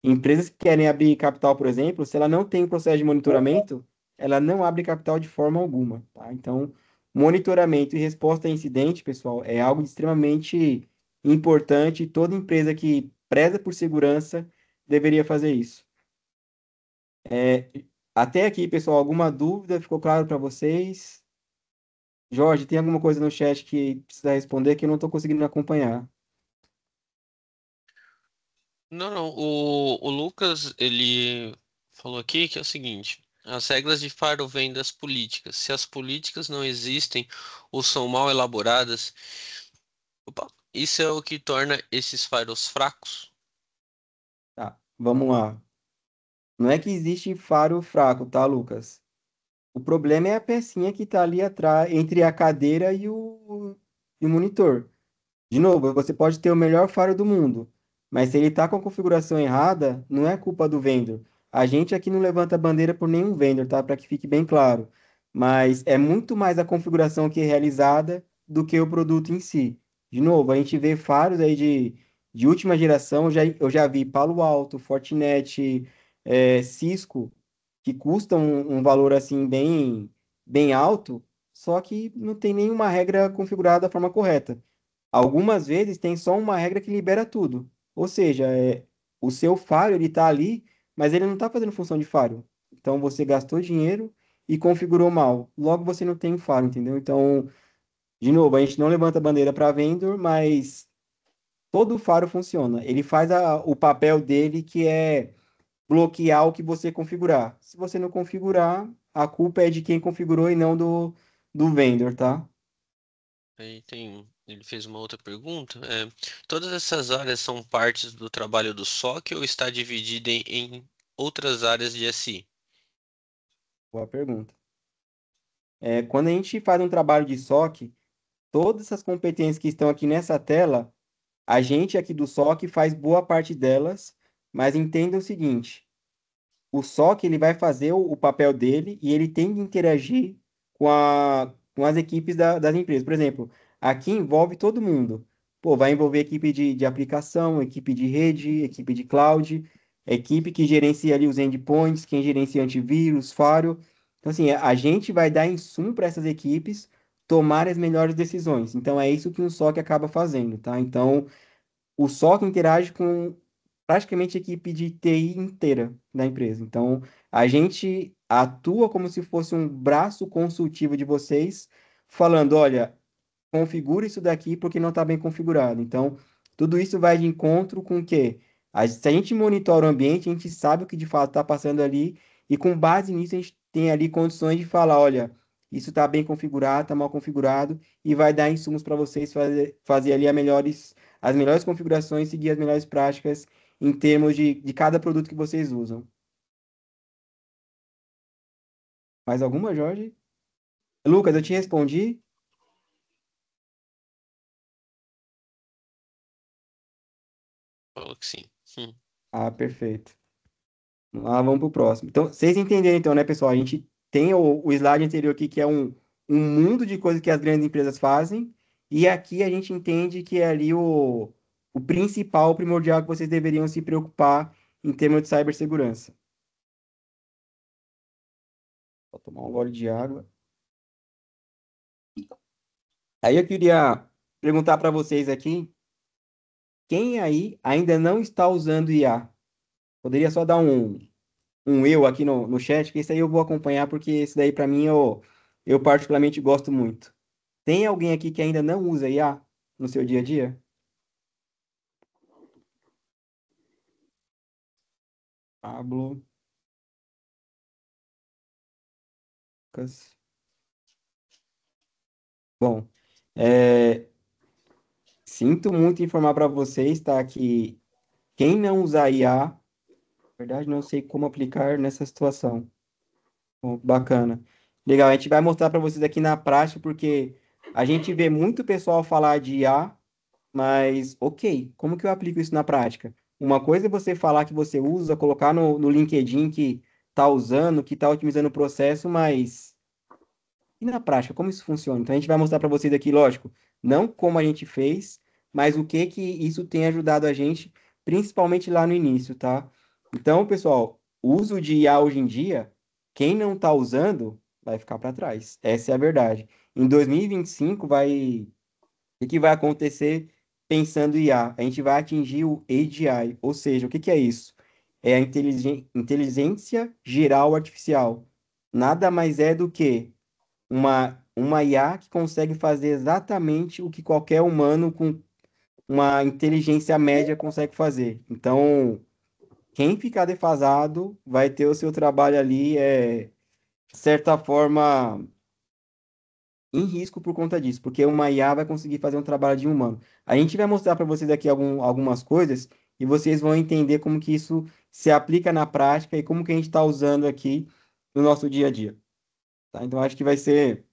empresas que querem abrir capital, por exemplo, se ela não tem um processo de monitoramento, ela não abre capital de forma alguma, tá? Então, monitoramento e resposta a incidente, pessoal, é algo extremamente importante. Toda empresa que preza por segurança deveria fazer isso. Até aqui, pessoal, alguma dúvida? Ficou claro para vocês? Jorge, tem alguma coisa no chat que precisa responder que eu não estou conseguindo acompanhar? Não, não. O Lucas, ele falou aqui que é o seguinte: as regras de Faro vêm das políticas. Se as políticas não existem ou são mal elaboradas, opa, isso é o que torna esses faros fracos? Tá, vamos lá. Não é que existe faro fraco, tá, Lucas? O problema é a pecinha que está ali atrás, entre a cadeira e o monitor. De novo, você pode ter o melhor faro do mundo, mas se ele está com a configuração errada, não é culpa do vendor. A gente aqui não levanta bandeira por nenhum vendor, tá? Para que fique bem claro. Mas é muito mais a configuração que é realizada do que o produto em si. De novo, a gente vê faros aí de última geração, eu já vi Palo Alto, Fortinet, Cisco, que custam um valor assim bem alto, só que não tem nenhuma regra configurada da forma correta. Algumas vezes tem só uma regra que libera tudo. Ou seja, o seu faro ele está ali, mas ele não está fazendo função de faro. Então você gastou dinheiro e configurou mal. Logo você não tem faro, entendeu? Então, de novo, a gente não levanta bandeira para vendor, mas todo faro funciona. Ele faz o papel dele, que é bloquear o que você configurar. Se você não configurar, a culpa é de quem configurou e não do vendor, tá? Aí ele fez uma outra pergunta. Todas essas áreas são partes do trabalho do SOC ou está dividida em outras áreas de SI? Boa pergunta. Quando a gente faz um trabalho de SOC, todas essas competências que estão aqui nessa tela, a gente aqui do SOC faz boa parte delas, mas entenda o seguinte: o SOC ele vai fazer o papel dele e ele tem que interagir com as equipes das empresas. Por exemplo, aqui envolve todo mundo. Pô, vai envolver equipe de aplicação, equipe de rede, equipe de cloud, equipe que gerencia ali os endpoints, quem gerencia antivírus, firewall. Então, assim, a gente vai dar insumo para essas equipes tomar as melhores decisões. Então, é isso que o SOC acaba fazendo, tá? Então, o SOC interage com praticamente a equipe de TI inteira da empresa. Então, a gente atua como se fosse um braço consultivo de vocês, falando, olha, configura isso daqui porque não está bem configurado. Então, tudo isso vai de encontro com o quê? Se a gente monitora o ambiente, a gente sabe o que de fato está passando ali, e com base nisso a gente tem ali condições de falar, olha, isso está bem configurado, está mal configurado, e vai dar insumos para vocês fazer ali as melhores configurações, seguir as melhores práticas em termos de cada produto que vocês usam. Mais alguma, Jorge? Lucas, eu te respondi? Falou que sim. Ah, perfeito. Vamos pro próximo. Então, vocês entenderam então, né, pessoal? A gente tem o slide anterior aqui, que é um mundo de coisas que as grandes empresas fazem, e aqui a gente entende que é ali o principal, o primordial que vocês deveriam se preocupar em termos de cibersegurança. Vou tomar um gole de água. Aí eu queria perguntar para vocês aqui, quem aí ainda não está usando IA? Poderia só dar um eu aqui no chat, que esse aí eu vou acompanhar, porque esse daí para mim eu particularmente gosto muito. Tem alguém aqui que ainda não usa IA no seu dia a dia? Pablo, Lucas. Bom, é, sinto muito informar para vocês, tá? Que quem não usar IA, na verdade, não sei como aplicar nessa situação. Bom, bacana. Legal, a gente vai mostrar para vocês aqui na prática, porque a gente vê muito pessoal falar de IA. Mas, ok, como que eu aplico isso na prática? Uma coisa é você falar que você usa, colocar no LinkedIn que está usando, que está otimizando o processo, mas e na prática, como isso funciona? Então, a gente vai mostrar para vocês aqui, lógico, não como a gente fez, mas o que que isso tem ajudado a gente, principalmente lá no início, tá? Então, pessoal, o uso de IA hoje em dia, quem não está usando, vai ficar para trás. Essa é a verdade. Em 2025, o que que vai acontecer pensando em IA? A gente vai atingir o AGI, ou seja, o que que é isso? É a inteligência geral artificial. Nada mais é do que uma IA que consegue fazer exatamente o que qualquer humano com uma inteligência média consegue fazer. Então, quem ficar defasado vai ter o seu trabalho ali, de certa forma, em risco por conta disso, porque uma IA vai conseguir fazer um trabalho de um humano. A gente vai mostrar para vocês aqui algumas coisas e vocês vão entender como que isso se aplica na prática e como que a gente está usando aqui no nosso dia a dia. Tá? Então, acho que vai ser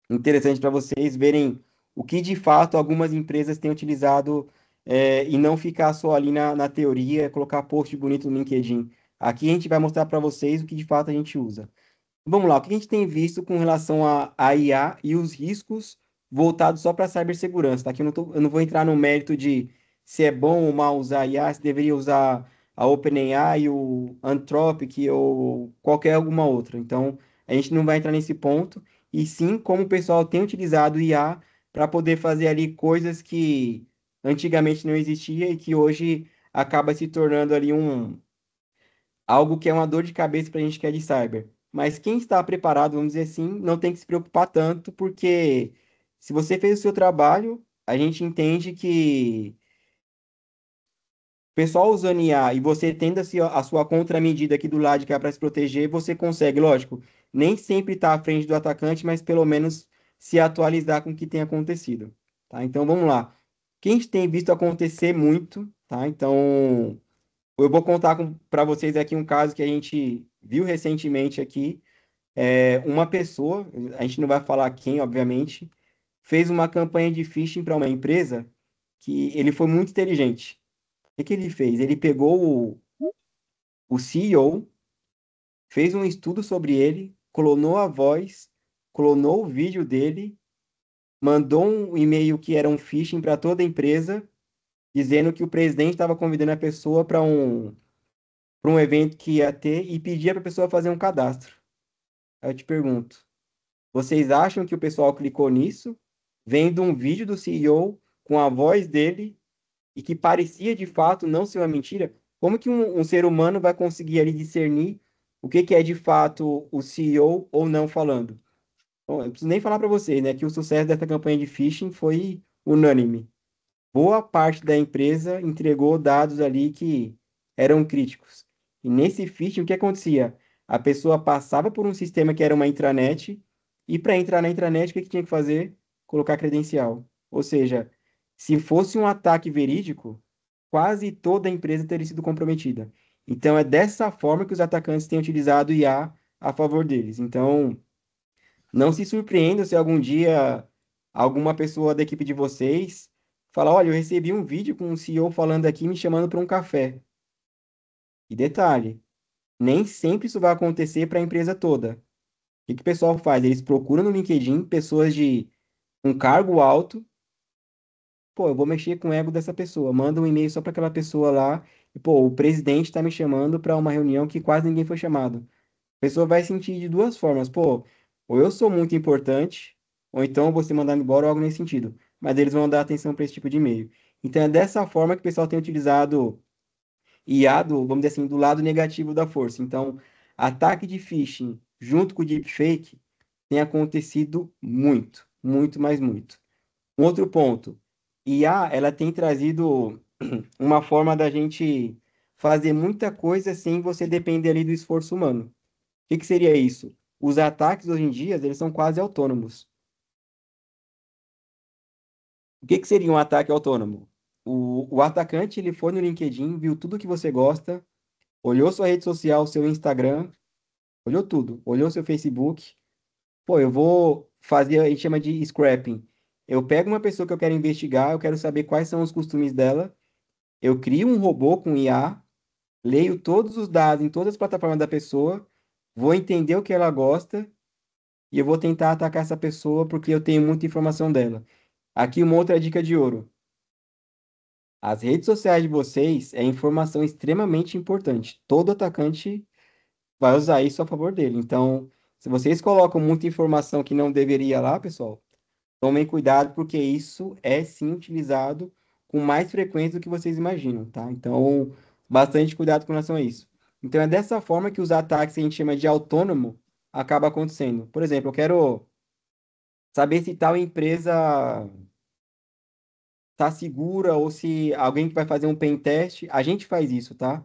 interessante para vocês verem o que de fato algumas empresas têm utilizado e não ficar só ali na teoria, colocar post bonito no LinkedIn. Aqui a gente vai mostrar para vocês o que de fato a gente usa. Vamos lá, o que a gente tem visto com relação à IA e os riscos voltados só para a cibersegurança, tá? Aqui eu não vou entrar no mérito de se é bom ou mal usar IA, se deveria usar a OpenAI, o Anthropic ou qualquer alguma outra. Então, a gente não vai entrar nesse ponto, e sim como o pessoal tem utilizado IA para poder fazer ali coisas que antigamente não existia e que hoje acaba se tornando ali algo que é uma dor de cabeça para a gente que é de cyber. Mas quem está preparado, vamos dizer assim, não tem que se preocupar tanto, porque se você fez o seu trabalho, a gente entende que o pessoal usando IA e você tendo a sua contramedida aqui do lado que é para se proteger, você consegue, lógico, nem sempre estar à frente do atacante, mas pelo menos se atualizar com o que tem acontecido. Tá? Então vamos lá. Quem tem visto acontecer muito, tá? Então eu vou contar para vocês aqui um caso que a gente viu recentemente aqui. Uma pessoa, a gente não vai falar quem, obviamente, fez uma campanha de phishing para uma empresa que ele foi muito inteligente. O que ele fez? Ele pegou o CEO, fez um estudo sobre ele, clonou a voz, clonou o vídeo dele, mandou um e-mail que era um phishing para toda a empresa, dizendo que o presidente estava convidando a pessoa para um evento que ia ter e pedia para a pessoa fazer um cadastro. Aí eu te pergunto, vocês acham que o pessoal clicou nisso, vendo um vídeo do CEO com a voz dele e que parecia de fato não ser uma mentira? Como que um ser humano vai conseguir ali discernir o que é de fato o CEO ou não falando? Bom, eu não preciso nem falar para vocês, né, que o sucesso dessa campanha de phishing foi unânime. Boa parte da empresa entregou dados ali que eram críticos. E nesse phishing, o que acontecia? A pessoa passava por um sistema que era uma intranet, e para entrar na intranet, o que tinha que fazer? Colocar credencial. Ou seja, se fosse um ataque verídico, quase toda a empresa teria sido comprometida. Então, é dessa forma que os atacantes têm utilizado o IA a favor deles. Então, não se surpreenda se algum dia alguma pessoa da equipe de vocês falar: olha, eu recebi um vídeo com um CEO falando aqui, me chamando para um café. E detalhe, nem sempre isso vai acontecer para a empresa toda. O que o pessoal faz? Eles procuram no LinkedIn pessoas de um cargo alto. Pô, eu vou mexer com o ego dessa pessoa. Manda um e-mail só para aquela pessoa lá. E, pô, o presidente está me chamando para uma reunião que quase ninguém foi chamado. A pessoa vai sentir de duas formas. Pô, ou eu sou muito importante, ou então eu vou ser mandado embora ou algo nesse sentido. Mas eles vão dar atenção para esse tipo de e-mail. Então é dessa forma que o pessoal tem utilizado IA vamos dizer assim, do lado negativo da força. Então, ataque de phishing junto com o deepfake tem acontecido muito, muito, mais muito. Um outro ponto, IA, ela tem trazido uma forma da gente fazer muita coisa sem você depender ali do esforço humano. O que seria isso? Os ataques hoje em dia, eles são quase autônomos. O que seria um ataque autônomo? O atacante, ele foi no LinkedIn, viu tudo que você gosta, olhou sua rede social, seu Instagram, olhou tudo, olhou seu Facebook. Pô, eu vou fazer, a gente chama de scrapping. Eu pego uma pessoa que eu quero investigar, eu quero saber quais são os costumes dela, eu crio um robô com IA, leio todos os dados em todas as plataformas da pessoa, vou entender o que ela gosta e eu vou tentar atacar essa pessoa porque eu tenho muita informação dela. Aqui uma outra dica de ouro. As redes sociais de vocês é informação extremamente importante. Todo atacante vai usar isso a favor dele. Então, se vocês colocam muita informação que não deveria lá, pessoal, tomem cuidado porque isso é sim utilizado com mais frequência do que vocês imaginam, tá? Então, bastante cuidado com relação a isso. Então, é dessa forma que os ataques que a gente chama de autônomo acaba acontecendo. Por exemplo, eu quero saber se tal empresa tá segura ou se alguém que vai fazer um pen teste, a gente faz isso, tá?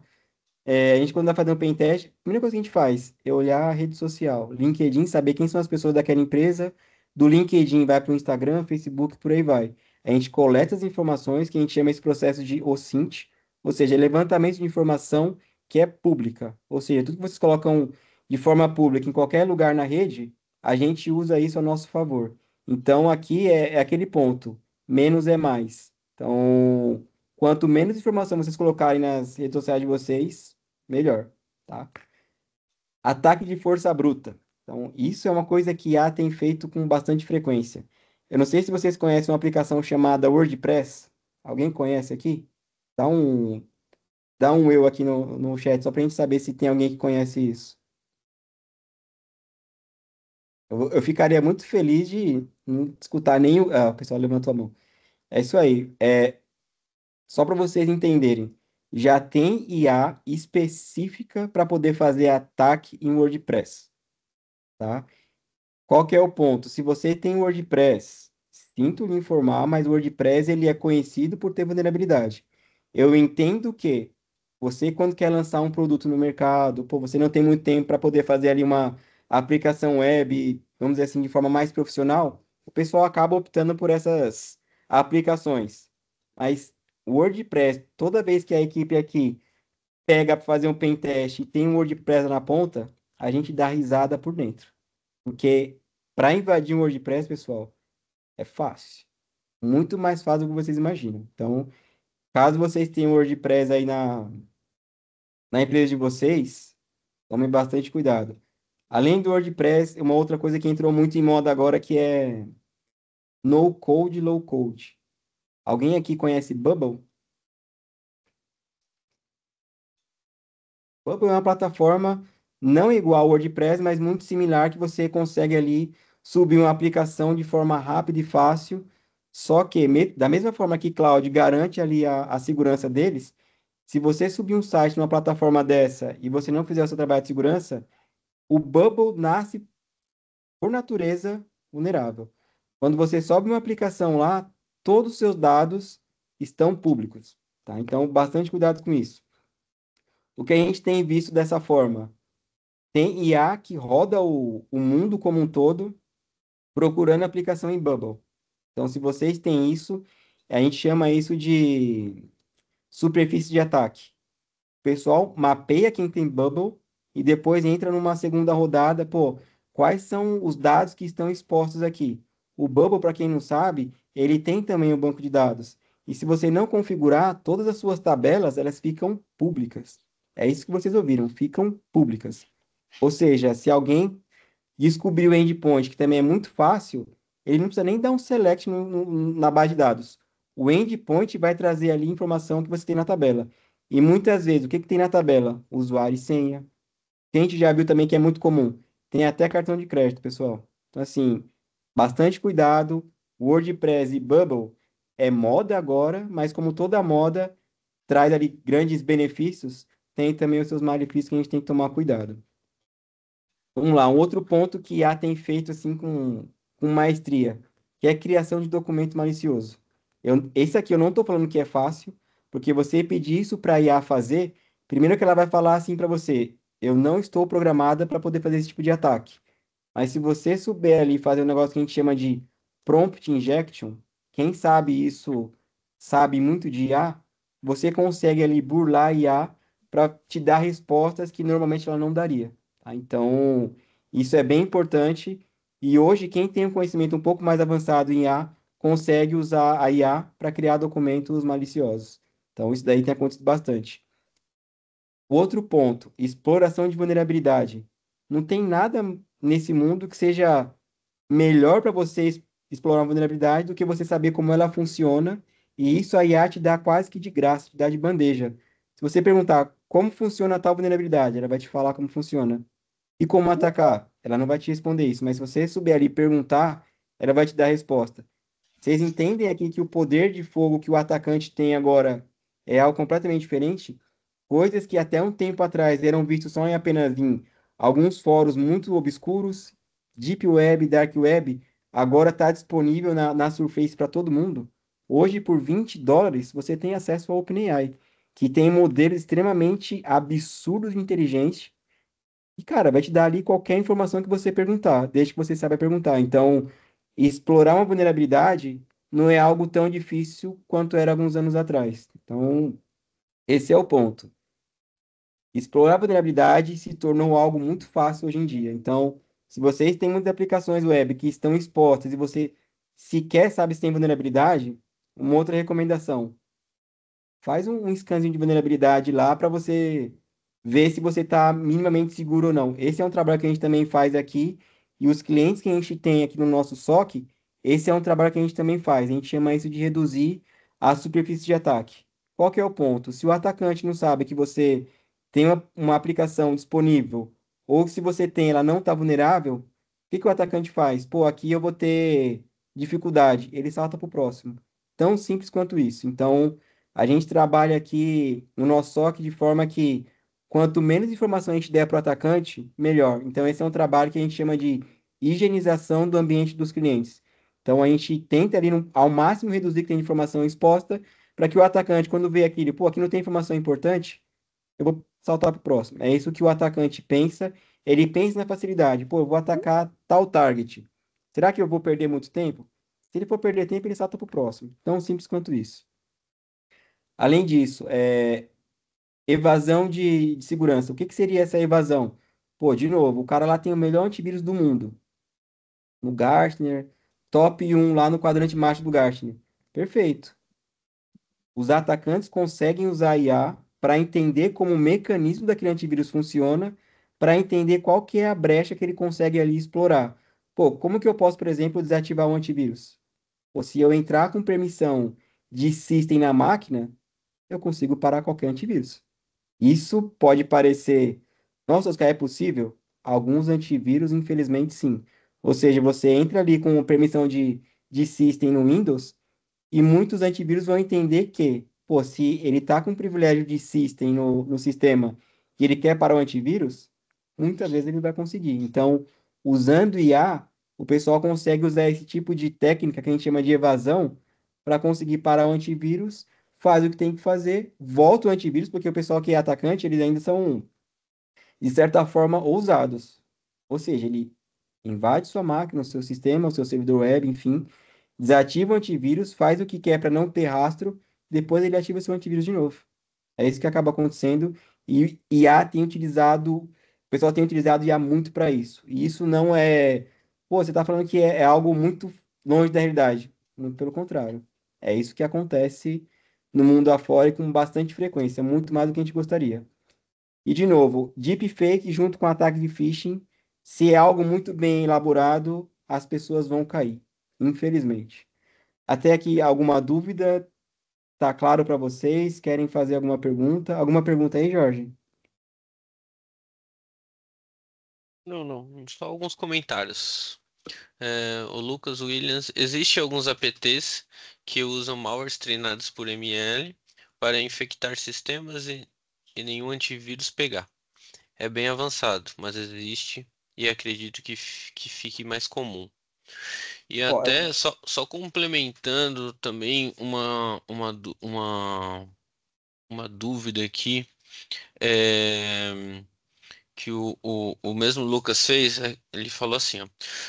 A gente, quando vai fazer um pen teste, a primeira coisa que a gente faz é olhar a rede social, LinkedIn, saber quem são as pessoas daquela empresa. Do LinkedIn vai para o Instagram, Facebook, por aí vai. A gente coleta as informações, que a gente chama esse processo de OSINT, ou seja, levantamento de informação que é pública. Ou seja, tudo que vocês colocam de forma pública em qualquer lugar na rede, a gente usa isso a nosso favor. Então, aqui é aquele ponto, menos é mais. Então, quanto menos informação vocês colocarem nas redes sociais de vocês, melhor, tá? Ataque de força bruta. Então, isso é uma coisa que a IA tem feito com bastante frequência. Eu não sei se vocês conhecem uma aplicação chamada WordPress. Alguém conhece aqui? Dá um, dá um eu aqui no chat, só pra gente saber se tem alguém que conhece isso. Eu ficaria muito feliz de não escutar nem o... Ah, o pessoal levantou a mão. É isso aí. Só para vocês entenderem, já tem IA específica para poder fazer ataque em WordPress, tá? Qual que é o ponto? Se você tem WordPress, sinto lhe informar, mas o WordPress ele é conhecido por ter vulnerabilidade. Eu entendo que você, quando quer lançar um produto no mercado, pô, você não tem muito tempo para poder fazer ali uma aplicação web, vamos dizer assim, de forma mais profissional, o pessoal acaba optando por essas aplicações. Mas o WordPress, toda vez que a equipe aqui pega para fazer um pen teste e tem um WordPress na ponta, a gente dá risada por dentro. Porque para invadir um WordPress, pessoal, é fácil. Muito mais fácil do que vocês imaginam. Então, caso vocês tenham WordPress aí na empresa de vocês, tomem bastante cuidado. Além do WordPress, uma outra coisa que entrou muito em moda agora que é no code, low code. Alguém aqui conhece Bubble? Bubble é uma plataforma não igual ao WordPress, mas muito similar que você consegue ali subir uma aplicação de forma rápida e fácil. Só que, da mesma forma que Cloud garante ali a segurança deles, se você subir um site numa plataforma dessa e você não fizer o seu trabalho de segurança, o Bubble nasce por natureza vulnerável. Quando você sobe uma aplicação lá, todos os seus dados estão públicos, tá? Então, bastante cuidado com isso. O que a gente tem visto dessa forma? Tem IA que roda o mundo como um todo procurando aplicação em Bubble. Então, se vocês têm isso, a gente chama isso de superfície de ataque. O pessoal mapeia quem tem Bubble e depois entra numa segunda rodada, pô, quais são os dados que estão expostos aqui? O Bubble, para quem não sabe, ele tem também um banco de dados. E se você não configurar, todas as suas tabelas, elas ficam públicas. É isso que vocês ouviram, ficam públicas. Ou seja, se alguém descobrir o endpoint, que também é muito fácil, ele não precisa nem dar um select na base de dados. O endpoint vai trazer ali a informação que você tem na tabela. E muitas vezes, o que tem na tabela? Usuário e senha. Que a gente já viu também que é muito comum. Tem até cartão de crédito, pessoal. Então, assim, bastante cuidado. WordPress e Bubble é moda agora, mas como toda moda traz ali grandes benefícios, tem também os seus malefícios que a gente tem que tomar cuidado. Vamos lá, um outro ponto que a tem feito assim com maestria, que é a criação de documento malicioso. Esse aqui eu não estou falando que é fácil, porque você pedir isso para a IA fazer, primeiro que ela vai falar assim para você, eu não estou programada para poder fazer esse tipo de ataque. Mas se você souber ali fazer um negócio que a gente chama de prompt injection, quem sabe isso sabe muito de IA, você consegue ali burlar a IA para te dar respostas que normalmente ela não daria. Tá? Então, isso é bem importante. E hoje, quem tem um conhecimento um pouco mais avançado em IA consegue usar a IA para criar documentos maliciosos. Então, isso daí tem acontecido bastante. Outro ponto, exploração de vulnerabilidade. Não tem nada nesse mundo que seja melhor para você explorar uma vulnerabilidade do que você saber como ela funciona. E isso a IA te dá quase que de graça, te dá de bandeja. Se você perguntar como funciona tal vulnerabilidade, ela vai te falar como funciona. E como atacar? Ela não vai te responder isso, mas se você souber ali perguntar, ela vai te dar a resposta. Vocês entendem aqui que o poder de fogo que o atacante tem agora é algo completamente diferente? Coisas que até um tempo atrás eram vistas só em apenas em alguns fóruns muito obscuros, Deep Web, Dark Web, agora está disponível na Surface para todo mundo. Hoje, por $20, você tem acesso ao OpenAI, que tem modelos extremamente absurdos de inteligência. E, cara, vai te dar ali qualquer informação que você perguntar, desde que você saiba perguntar. Então, explorar uma vulnerabilidade não é algo tão difícil quanto era alguns anos atrás. Então, esse é o ponto. Explorar a vulnerabilidade se tornou algo muito fácil hoje em dia. Então, se vocês têm muitas aplicações web que estão expostas e você sequer sabe se tem vulnerabilidade, uma outra recomendação: faz um scanzinho de vulnerabilidade lá para você ver se você está minimamente seguro ou não. Esse é um trabalho que a gente também faz aqui, e os clientes que a gente tem aqui no nosso SOC, esse é um trabalho que a gente também faz. A gente chama isso de reduzir a superfície de ataque. Qual que é o ponto? Se o atacante não sabe que você tem uma aplicação disponível, ou se você tem, ela não está vulnerável, o que que o atacante faz? Pô, aqui eu vou ter dificuldade. Ele salta para o próximo. Tão simples quanto isso. Então, a gente trabalha aqui no nosso SOC de forma que quanto menos informação a gente der para o atacante, melhor. Então, esse é um trabalho que a gente chama de higienização do ambiente dos clientes. Então, a gente tenta ali ao máximo reduzir o que tem de informação exposta para que o atacante, quando vê aquilo, pô, aqui não tem informação importante, eu vou saltar para o próximo. É isso que o atacante pensa. Ele pensa na facilidade. Pô, eu vou atacar tal target. Será que eu vou perder muito tempo? Se ele for perder tempo, ele salta para o próximo. Tão simples quanto isso. Além disso, evasão de segurança. O que que seria essa evasão? Pô, de novo, o cara lá tem o melhor antivírus do mundo, no Gartner, top 1 lá no quadrante macho do Gartner. Perfeito. Os atacantes conseguem usar a IA para entender como o mecanismo daquele antivírus funciona, para entender qual que é a brecha que ele consegue ali explorar. Pô, como que eu posso, por exemplo, desativar o antivírus? Pô, se eu entrar com permissão de system na máquina, eu consigo parar qualquer antivírus. Isso pode parecer, nossa, Oscar, é possível? Alguns antivírus, infelizmente, sim. Ou seja, você entra ali com permissão de system no Windows e muitos antivírus vão entender que, pô, se ele está com privilégio de system no sistema e ele quer parar o antivírus, muitas vezes ele vai conseguir. Então, usando IA, o pessoal consegue usar esse tipo de técnica que a gente chama de evasão para conseguir parar o antivírus, faz o que tem que fazer, volta o antivírus, porque o pessoal que é atacante, eles ainda são, de certa forma, ousados. Ou seja, ele invade sua máquina, o seu sistema, o seu servidor web, enfim, desativa o antivírus, faz o que quer para não ter rastro, depois ele ativa seu antivírus de novo. É isso que acaba acontecendo e IA tem utilizado, o pessoal tem utilizado IA muito para isso. E isso não é, pô, você está falando que é algo muito longe da realidade. Muito pelo contrário. É isso que acontece no mundo afora e com bastante frequência, muito mais do que a gente gostaria. E, de novo, deepfake junto com ataque de phishing, se é algo muito bem elaborado, as pessoas vão cair, infelizmente. Até aqui, alguma dúvida? Tá claro para vocês? Querem fazer alguma pergunta? Alguma pergunta aí, Jorge? Não, não, só alguns comentários. O Lucas Williams, existe alguns APTs que usam malwares treinados por ML para infectar sistemas e nenhum antivírus pegar. É bem avançado, mas existe e acredito que fique mais comum. E Pode. até só complementando também uma dúvida aqui, é, que o mesmo Lucas fez, ele falou assim, ó,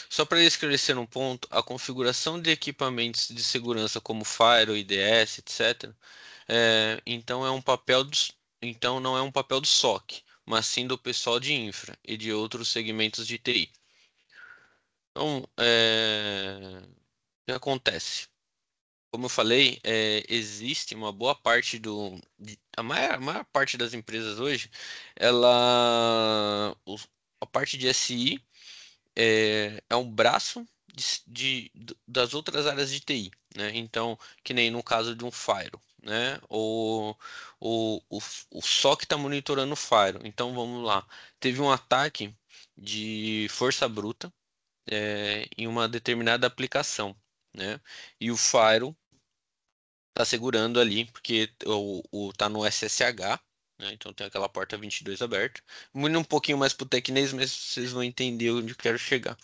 só para esclarecer um ponto, a configuração de equipamentos de segurança como Firewall, IDS, etc., então então não é um papel do SOC, mas sim do pessoal de infra e de outros segmentos de TI. Então, o que acontece? Como eu falei, existe uma boa parte a maior parte das empresas hoje, a parte de SI é um braço das outras áreas de TI, né? Então, que nem no caso de um Firewall, né? O SOC está monitorando o Firewall. Então, vamos lá. Teve um ataque de força bruta em uma determinada aplicação, né? E o Firewall tá segurando ali, porque tá no SSH, né? Então tem aquela porta 22 aberta. Indo um pouquinho mais pro tecnês, mas vocês vão entender onde eu quero chegar.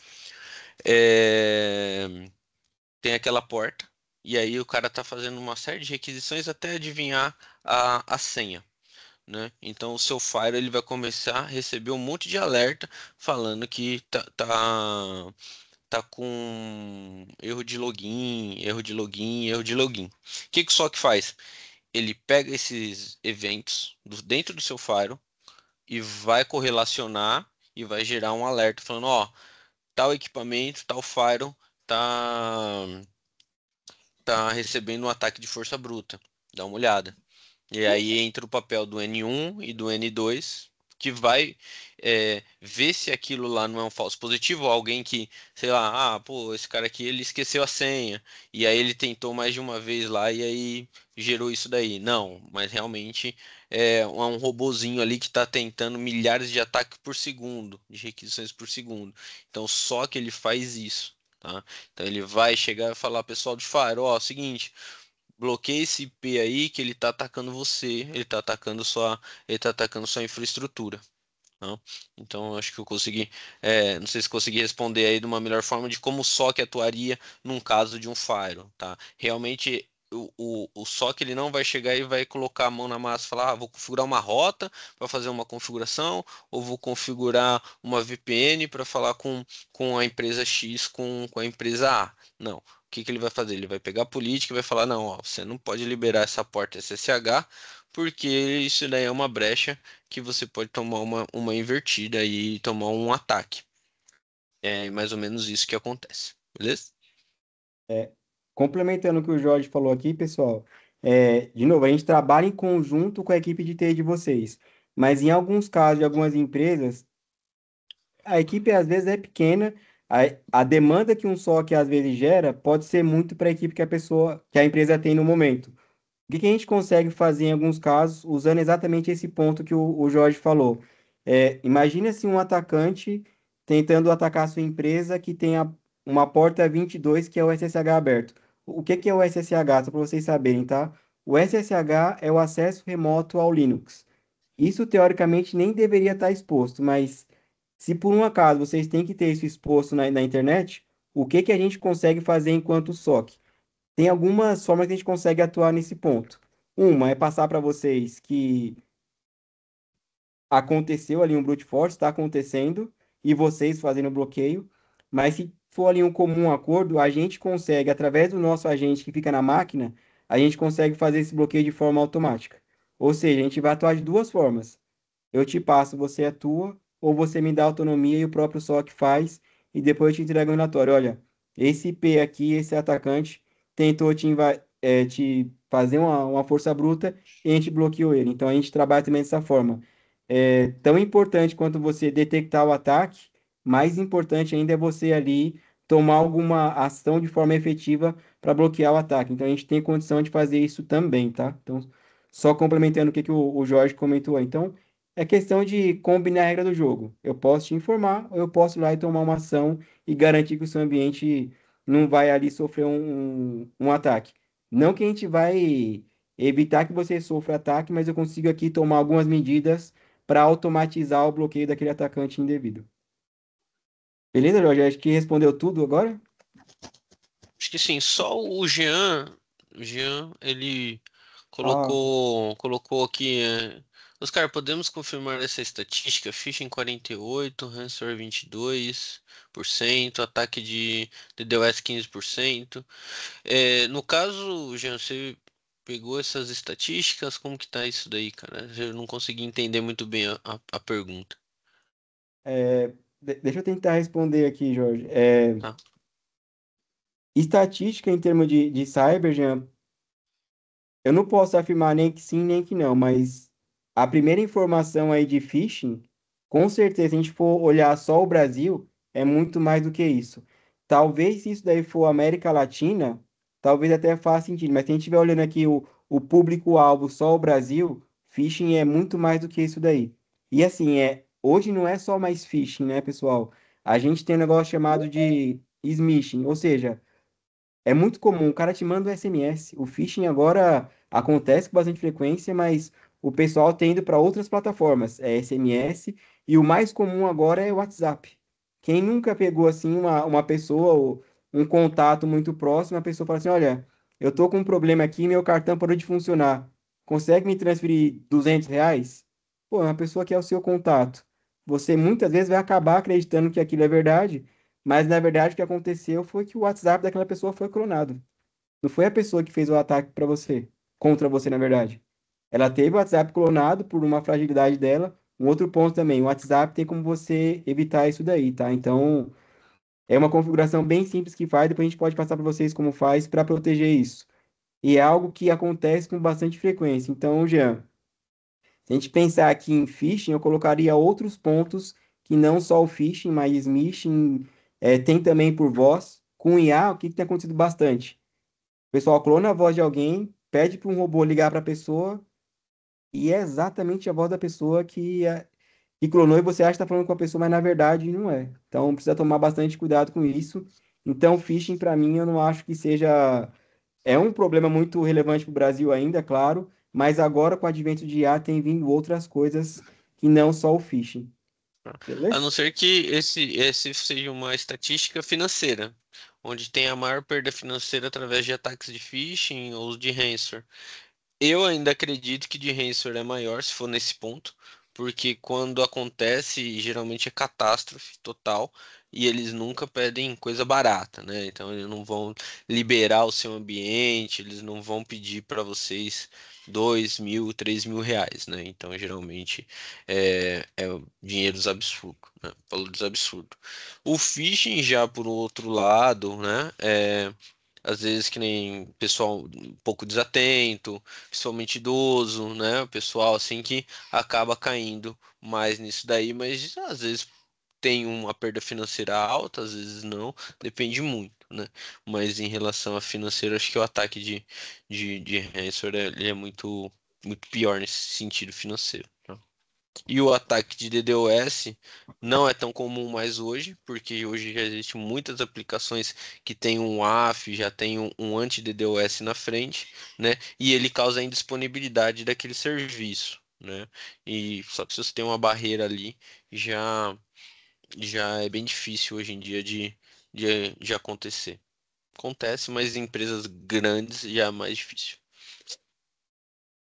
é, tem aquela porta, e aí o cara tá fazendo uma série de requisições até adivinhar a senha, né? Então o seu Fire ele vai começar a receber um monte de alerta falando que tá com erro de login, erro de login, erro de login. O que que o SOC faz? Ele pega esses eventos dentro do seu Fire e vai correlacionar e vai gerar um alerta falando, ó, tal equipamento, tal Fire tá tá recebendo um ataque de força bruta. Dá uma olhada. E aí entra o papel do N1 e do N2, que vai ver se aquilo lá não é um falso positivo, ou alguém que, sei lá, pô, esse cara aqui ele esqueceu a senha, e aí ele tentou mais de uma vez lá e aí gerou isso daí. Não, mas realmente é um robozinho ali que está tentando milhares de ataques por segundo, de requisições por segundo. Então só que ele faz isso. Tá? Então ele vai chegar e falar, pessoal de Fire, ó, seguinte, bloqueia esse IP aí que ele tá atacando você, ele tá atacando sua infraestrutura. Tá? Então, eu acho que eu consegui, não sei se consegui responder aí de uma melhor forma de como o SOC atuaria num caso de um firewall, tá? Realmente, o SOC ele não vai chegar e vai colocar a mão na massa e falar, vou configurar uma rota para fazer uma configuração, ou vou configurar uma VPN para falar com a empresa X, com a empresa A. Não. O que que ele vai fazer? Ele vai pegar a política e vai falar, não, ó, você não pode liberar essa porta SSH, porque isso daí é uma brecha que você pode tomar uma invertida e tomar um ataque. É mais ou menos isso que acontece, beleza? Complementando o que o Jorge falou aqui, pessoal, de novo, a gente trabalha em conjunto com a equipe de TI de vocês, mas em alguns casos de algumas empresas, a equipe às vezes é pequena, a demanda que um SOC às vezes gera pode ser muito para a equipe que a empresa tem no momento. O que que a gente consegue fazer em alguns casos, usando exatamente esse ponto que o Jorge falou? Imagine assim um atacante tentando atacar a sua empresa que tem uma porta 22 que é o SSH aberto. O que que é o SSH? Só para vocês saberem, tá? O SSH é o acesso remoto ao Linux. Isso teoricamente nem deveria estar exposto, mas se por um acaso vocês têm que ter isso exposto na internet, o que que a gente consegue fazer enquanto SOC? Tem algumas formas que a gente consegue atuar nesse ponto. Uma é passar para vocês que aconteceu ali um brute force, está acontecendo, e vocês fazendo o bloqueio, mas se for ali um comum acordo, a gente consegue, através do nosso agente que fica na máquina, a gente consegue fazer esse bloqueio de forma automática. Ou seja, a gente vai atuar de duas formas. Eu te passo, você atua, ou você me dá autonomia e o próprio SOC faz, e depois eu te entrego um relatório. Olha, esse IP aqui, esse atacante, tentou te fazer uma força bruta e a gente bloqueou ele. Então a gente trabalha também dessa forma. É tão importante quanto você detectar o ataque, mais importante ainda é você ali tomar alguma ação de forma efetiva para bloquear o ataque. Então a gente tem condição de fazer isso também, tá? Então, só complementando o que o Jorge comentou aí. Então, é questão de combinar a regra do jogo. Eu posso te informar, ou eu posso ir lá e tomar uma ação e garantir que o seu ambiente não vai ali sofrer um ataque. Não que a gente vai evitar que você sofra ataque, mas eu consigo aqui tomar algumas medidas para automatizar o bloqueio daquele atacante indevido. Beleza, Jorge? Acho que respondeu tudo agora? Acho que sim, só o Jean, ele Ah, colocou aqui, Oscar, podemos confirmar essa estatística? Phishing 48, ransomware 22%, ataque de DDoS 15%. No caso, Jean, você pegou essas estatísticas? Como que tá isso daí, cara? Eu não consegui entender muito bem a pergunta. deixa eu tentar responder aqui, Jorge. Tá? Estatística em termos de cyber, Jean, eu não posso afirmar nem que sim, nem que não, mas a primeira informação aí de phishing, com certeza, se a gente for olhar só o Brasil, é muito mais do que isso. Talvez se isso daí for América Latina, talvez até faça sentido, mas se a gente estiver olhando aqui o público-alvo só o Brasil, phishing é muito mais do que isso daí. E assim, hoje não é só mais phishing, né, pessoal? A gente tem um negócio chamado de smishing, ou seja, é muito comum, o cara te manda um SMS. O phishing agora acontece com bastante frequência, mas o pessoal tem ido para outras plataformas, é SMS, e o mais comum agora é o WhatsApp, Quem nunca pegou assim uma pessoa ou um contato muito próximo, a pessoa fala assim, olha, eu tô com um problema aqui, meu cartão parou de funcionar. Consegue me transferir R$ 200? Pô, é uma pessoa que é o seu contato. Você muitas vezes vai acabar acreditando que aquilo é verdade, mas na verdade o que aconteceu foi que o WhatsApp daquela pessoa foi clonado. Não foi a pessoa que fez o ataque para você, contra você, na verdade. Ela teve o WhatsApp clonado por uma fragilidade dela. Um outro ponto também, o WhatsApp tem como você evitar isso daí, tá? Então, é uma configuração bem simples que faz, depois a gente pode passar para vocês como faz para proteger isso. E é algo que acontece com bastante frequência. Então, Jean, se a gente pensar aqui em phishing, eu colocaria outros pontos que não só o phishing, mas smishing, tem também por voz. Com IA, o que tem acontecido bastante? O pessoal clona a voz de alguém, pede para um robô ligar para a pessoa, e é exatamente a voz da pessoa que clonou, e você acha que está falando com a pessoa, mas na verdade não é. Então precisa tomar bastante cuidado com isso. Então, phishing, para mim, eu não acho que seja. É um problema muito relevante para o Brasil ainda, claro, mas agora com o advento de IA tem vindo outras coisas que não só o phishing. A Beleza? não ser que esse seja uma estatística financeira, onde tem a maior perda financeira através de ataques de phishing ou de ransomware. Eu ainda acredito que de ransomware é maior se for nesse ponto, porque quando acontece, geralmente é catástrofe total e eles nunca pedem coisa barata, né? Então eles não vão liberar o seu ambiente, eles não vão pedir para vocês 2.000, R$ 3.000, né? Então geralmente é dinheiros absurdos, né? Valores absurdos. O phishing já por outro lado, né? Às vezes que nem pessoal um pouco desatento, principalmente idoso, né? O pessoal assim que acaba caindo mais nisso daí, mas às vezes tem uma perda financeira alta, às vezes não, depende muito, né? Mas em relação a financeiro, acho que o ataque de ransomware ele é muito pior nesse sentido financeiro, tá? E o ataque de DDoS não é tão comum mais hoje, porque hoje já existem muitas aplicações que tem um WAF, já tem um anti-DDoS na frente, né? E ele causa a indisponibilidade daquele serviço, né? E só que se você tem uma barreira ali, já já é bem difícil hoje em dia de acontecer. Acontece, mas em empresas grandes já é mais difícil.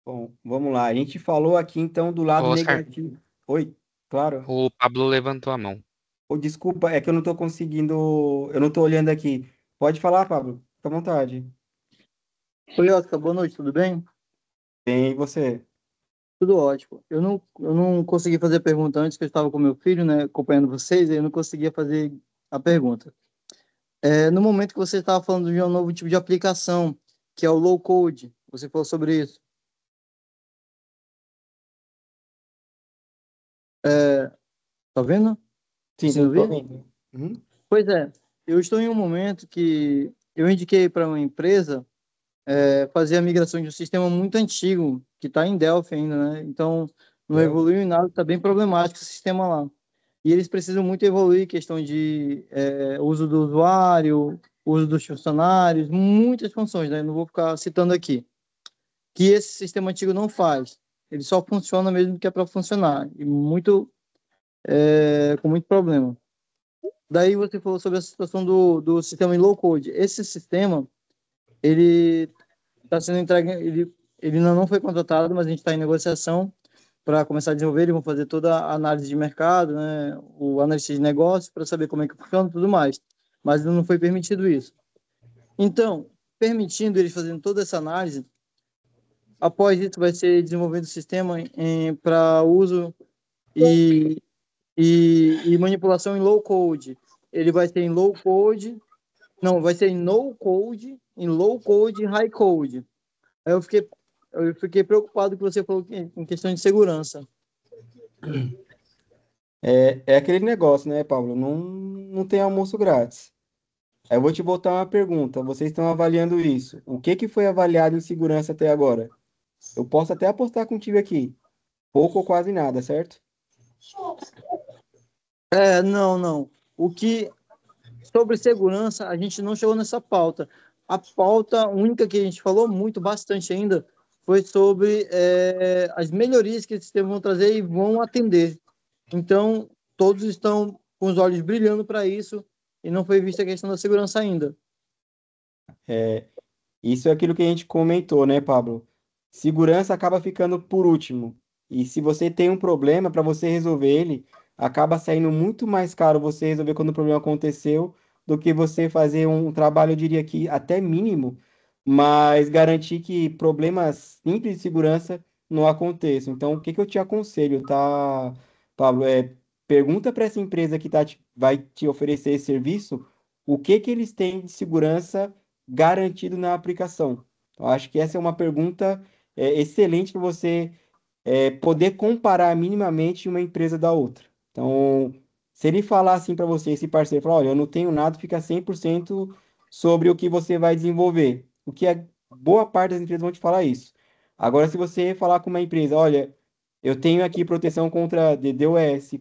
Bom, vamos lá. A gente falou aqui então do Ô, lado Oscar, negativo. Oi, claro. o Pablo levantou a mão. Ô, desculpa, é que eu não tô conseguindo. Eu não tô olhando aqui. Pode falar, Pablo. Fica à vontade. Oi, Oscar, boa noite, tudo bem? Bem, e você? Tudo ótimo. Eu não consegui fazer a pergunta antes, que eu estava com meu filho, né, acompanhando vocês, e eu não conseguia fazer a pergunta. No momento que você estava falando de um novo tipo de aplicação, que é o low code, você falou sobre isso. Tá vendo? Sim, Conseguindo tô ouvir? ouvindo. Uhum. Pois é, eu estou em um momento que eu indiquei para uma empresa fazer a migração de um sistema muito antigo, que está em Delphi ainda, né? Então, não evoluiu em nada, está bem problemático o sistema lá. E eles precisam muito evoluir questão de uso do usuário, uso dos funcionários, muitas funções, né? Não vou ficar citando aqui. Que esse sistema antigo não faz. Ele só funciona mesmo que é para funcionar. E com muito problema. Daí você falou sobre a situação do sistema em low code. Esse sistema, ele está sendo entregue, ele ainda não foi contratado, mas a gente está em negociação para começar a desenvolver. Eles vão fazer toda a análise de mercado, né, o analista de negócio, para saber como é que funciona e tudo mais. Mas ainda não foi permitido isso. Então, permitindo eles fazendo toda essa análise, após isso vai ser desenvolvido o sistema para uso e, e manipulação em low code. Ele vai ser em low code, não, vai ser em no code, em low code e high code. Aí eu fiquei preocupado que você falou em questão de segurança. É aquele negócio, né, Pablo? Não tem almoço grátis. Aí eu vou te botar uma pergunta. Vocês estão avaliando isso. O que que foi avaliado em segurança até agora? Eu posso até apostar contigo aqui. Pouco ou quase nada, certo? Não, não. Sobre segurança, a gente não chegou nessa pauta. A pauta única que a gente falou muito, bastante ainda, foi sobre as melhorias que esses sistemas vão trazer e vão atender. Então, todos estão com os olhos brilhando para isso e não foi vista a questão da segurança ainda. Isso é aquilo que a gente comentou, né, Pablo? Segurança acaba ficando por último. E se você tem um problema, para você resolver ele, acaba saindo muito mais caro você resolver quando o problema aconteceu do que você fazer um trabalho, eu diria que até mínimo, mas garantir que problemas simples de segurança não aconteçam. Então, o que que eu te aconselho, tá, Pablo? Pergunta para essa empresa que vai te oferecer esse serviço o que que eles têm de segurança garantido na aplicação. Eu acho que essa é uma pergunta excelente para você poder comparar minimamente uma empresa da outra. Então, se ele falar assim para você, esse parceiro, falar, olha, eu não tenho nada, fica 100% sobre o que você vai desenvolver. O que é boa parte das empresas vão te falar isso. Agora, se você falar com uma empresa, olha, eu tenho aqui proteção contra DDoS,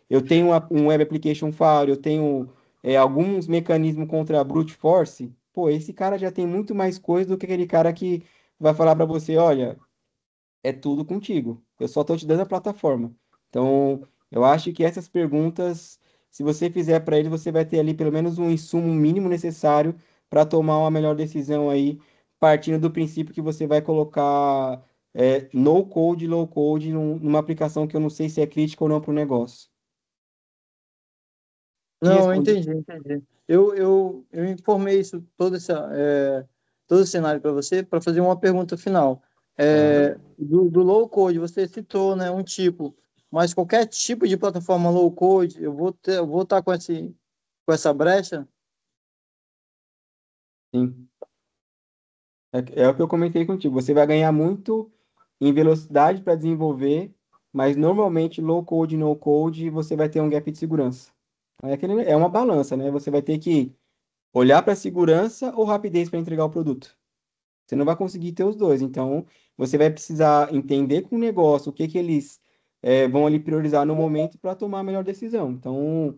eu tenho um Web Application Firewall, eu tenho alguns mecanismos contra brute force, pô, esse cara já tem muito mais coisa do que aquele cara que vai falar para você, olha, é tudo contigo. Eu só estou te dando a plataforma. Então, eu acho que essas perguntas, se você fizer para ele, você vai ter ali pelo menos um insumo mínimo necessário para tomar uma melhor decisão aí, partindo do princípio que você vai colocar no code, low code numa aplicação que eu não sei se é crítica ou não para o negócio. Te Não, eu respondi. entendi. Eu informei isso, todo esse cenário para você, para fazer uma pergunta final. Do low code, você citou, né, um tipo, mas qualquer tipo de plataforma low code, eu vou estar com essa brecha? Sim. É o que eu comentei contigo. Você vai ganhar muito em velocidade para desenvolver, mas normalmente low code, no code, você vai ter um gap de segurança. É uma balança, né? Você vai ter que olhar para a segurança ou rapidez para entregar o produto. Você não vai conseguir ter os dois. Então, você vai precisar entender com o negócio o que que eles vão ali priorizar no momento para tomar a melhor decisão. Então,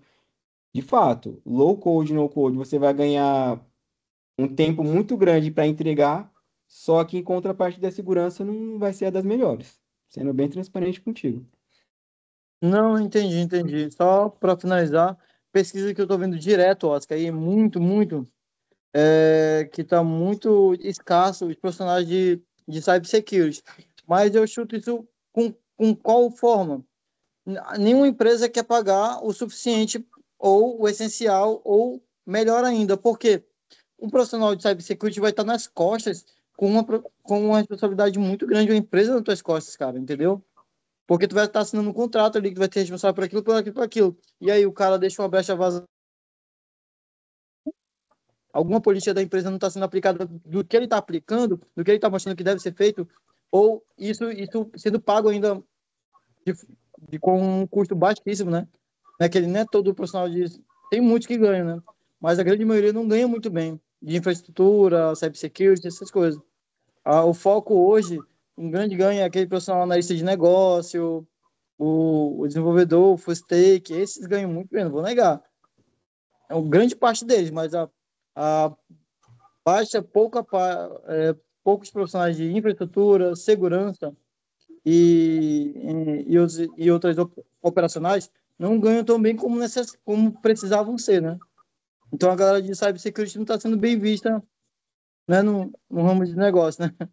de fato, low code, no code, você vai ganhar um tempo muito grande para entregar, só que em contraparte da segurança não vai ser a das melhores. Sendo bem transparente contigo. Não, entendi. Só para finalizar, pesquisa que eu estou vendo direto, Oscar, aí muito, que está muito escasso os profissionais de cybersecurity. Mas eu chuto isso com qual forma? Nenhuma empresa quer pagar o suficiente ou o essencial ou melhor ainda, porque um profissional de cybersecurity vai estar nas costas com uma responsabilidade muito grande, uma empresa nas tuas costas, cara, entendeu? Porque tu vai estar assinando um contrato ali que vai ter responsável por aquilo, por aquilo, por aquilo. E aí o cara deixa uma brecha vazada. Alguma política da empresa não está sendo aplicada do que ele está aplicando, do que ele está mostrando que deve ser feito, ou isso sendo pago ainda de, com um custo baixíssimo, né? Não é que ele não é todo profissional disso. Tem muitos que ganham, né? Mas a grande maioria não ganha muito bem de infraestrutura, cybersecurity, essas coisas. O foco hoje, um grande ganho é aquele profissional analista de negócio, o desenvolvedor, o full stack, esses ganham muito bem, não vou negar. É uma grande parte deles, mas a baixa, poucos profissionais de infraestrutura, segurança e outras operacionais não ganham tão bem como precisavam ser, né? Então a galera de cybersecurity não está sendo bem vista, né, no ramo de negócio, né?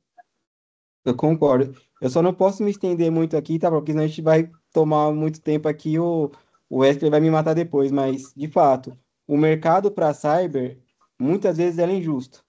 Eu concordo. Eu só não posso me estender muito aqui, tá? Porque senão a gente vai tomar muito tempo aqui, o Wesley vai me matar depois. Mas, de fato, o mercado para cyber, muitas vezes, é injusto.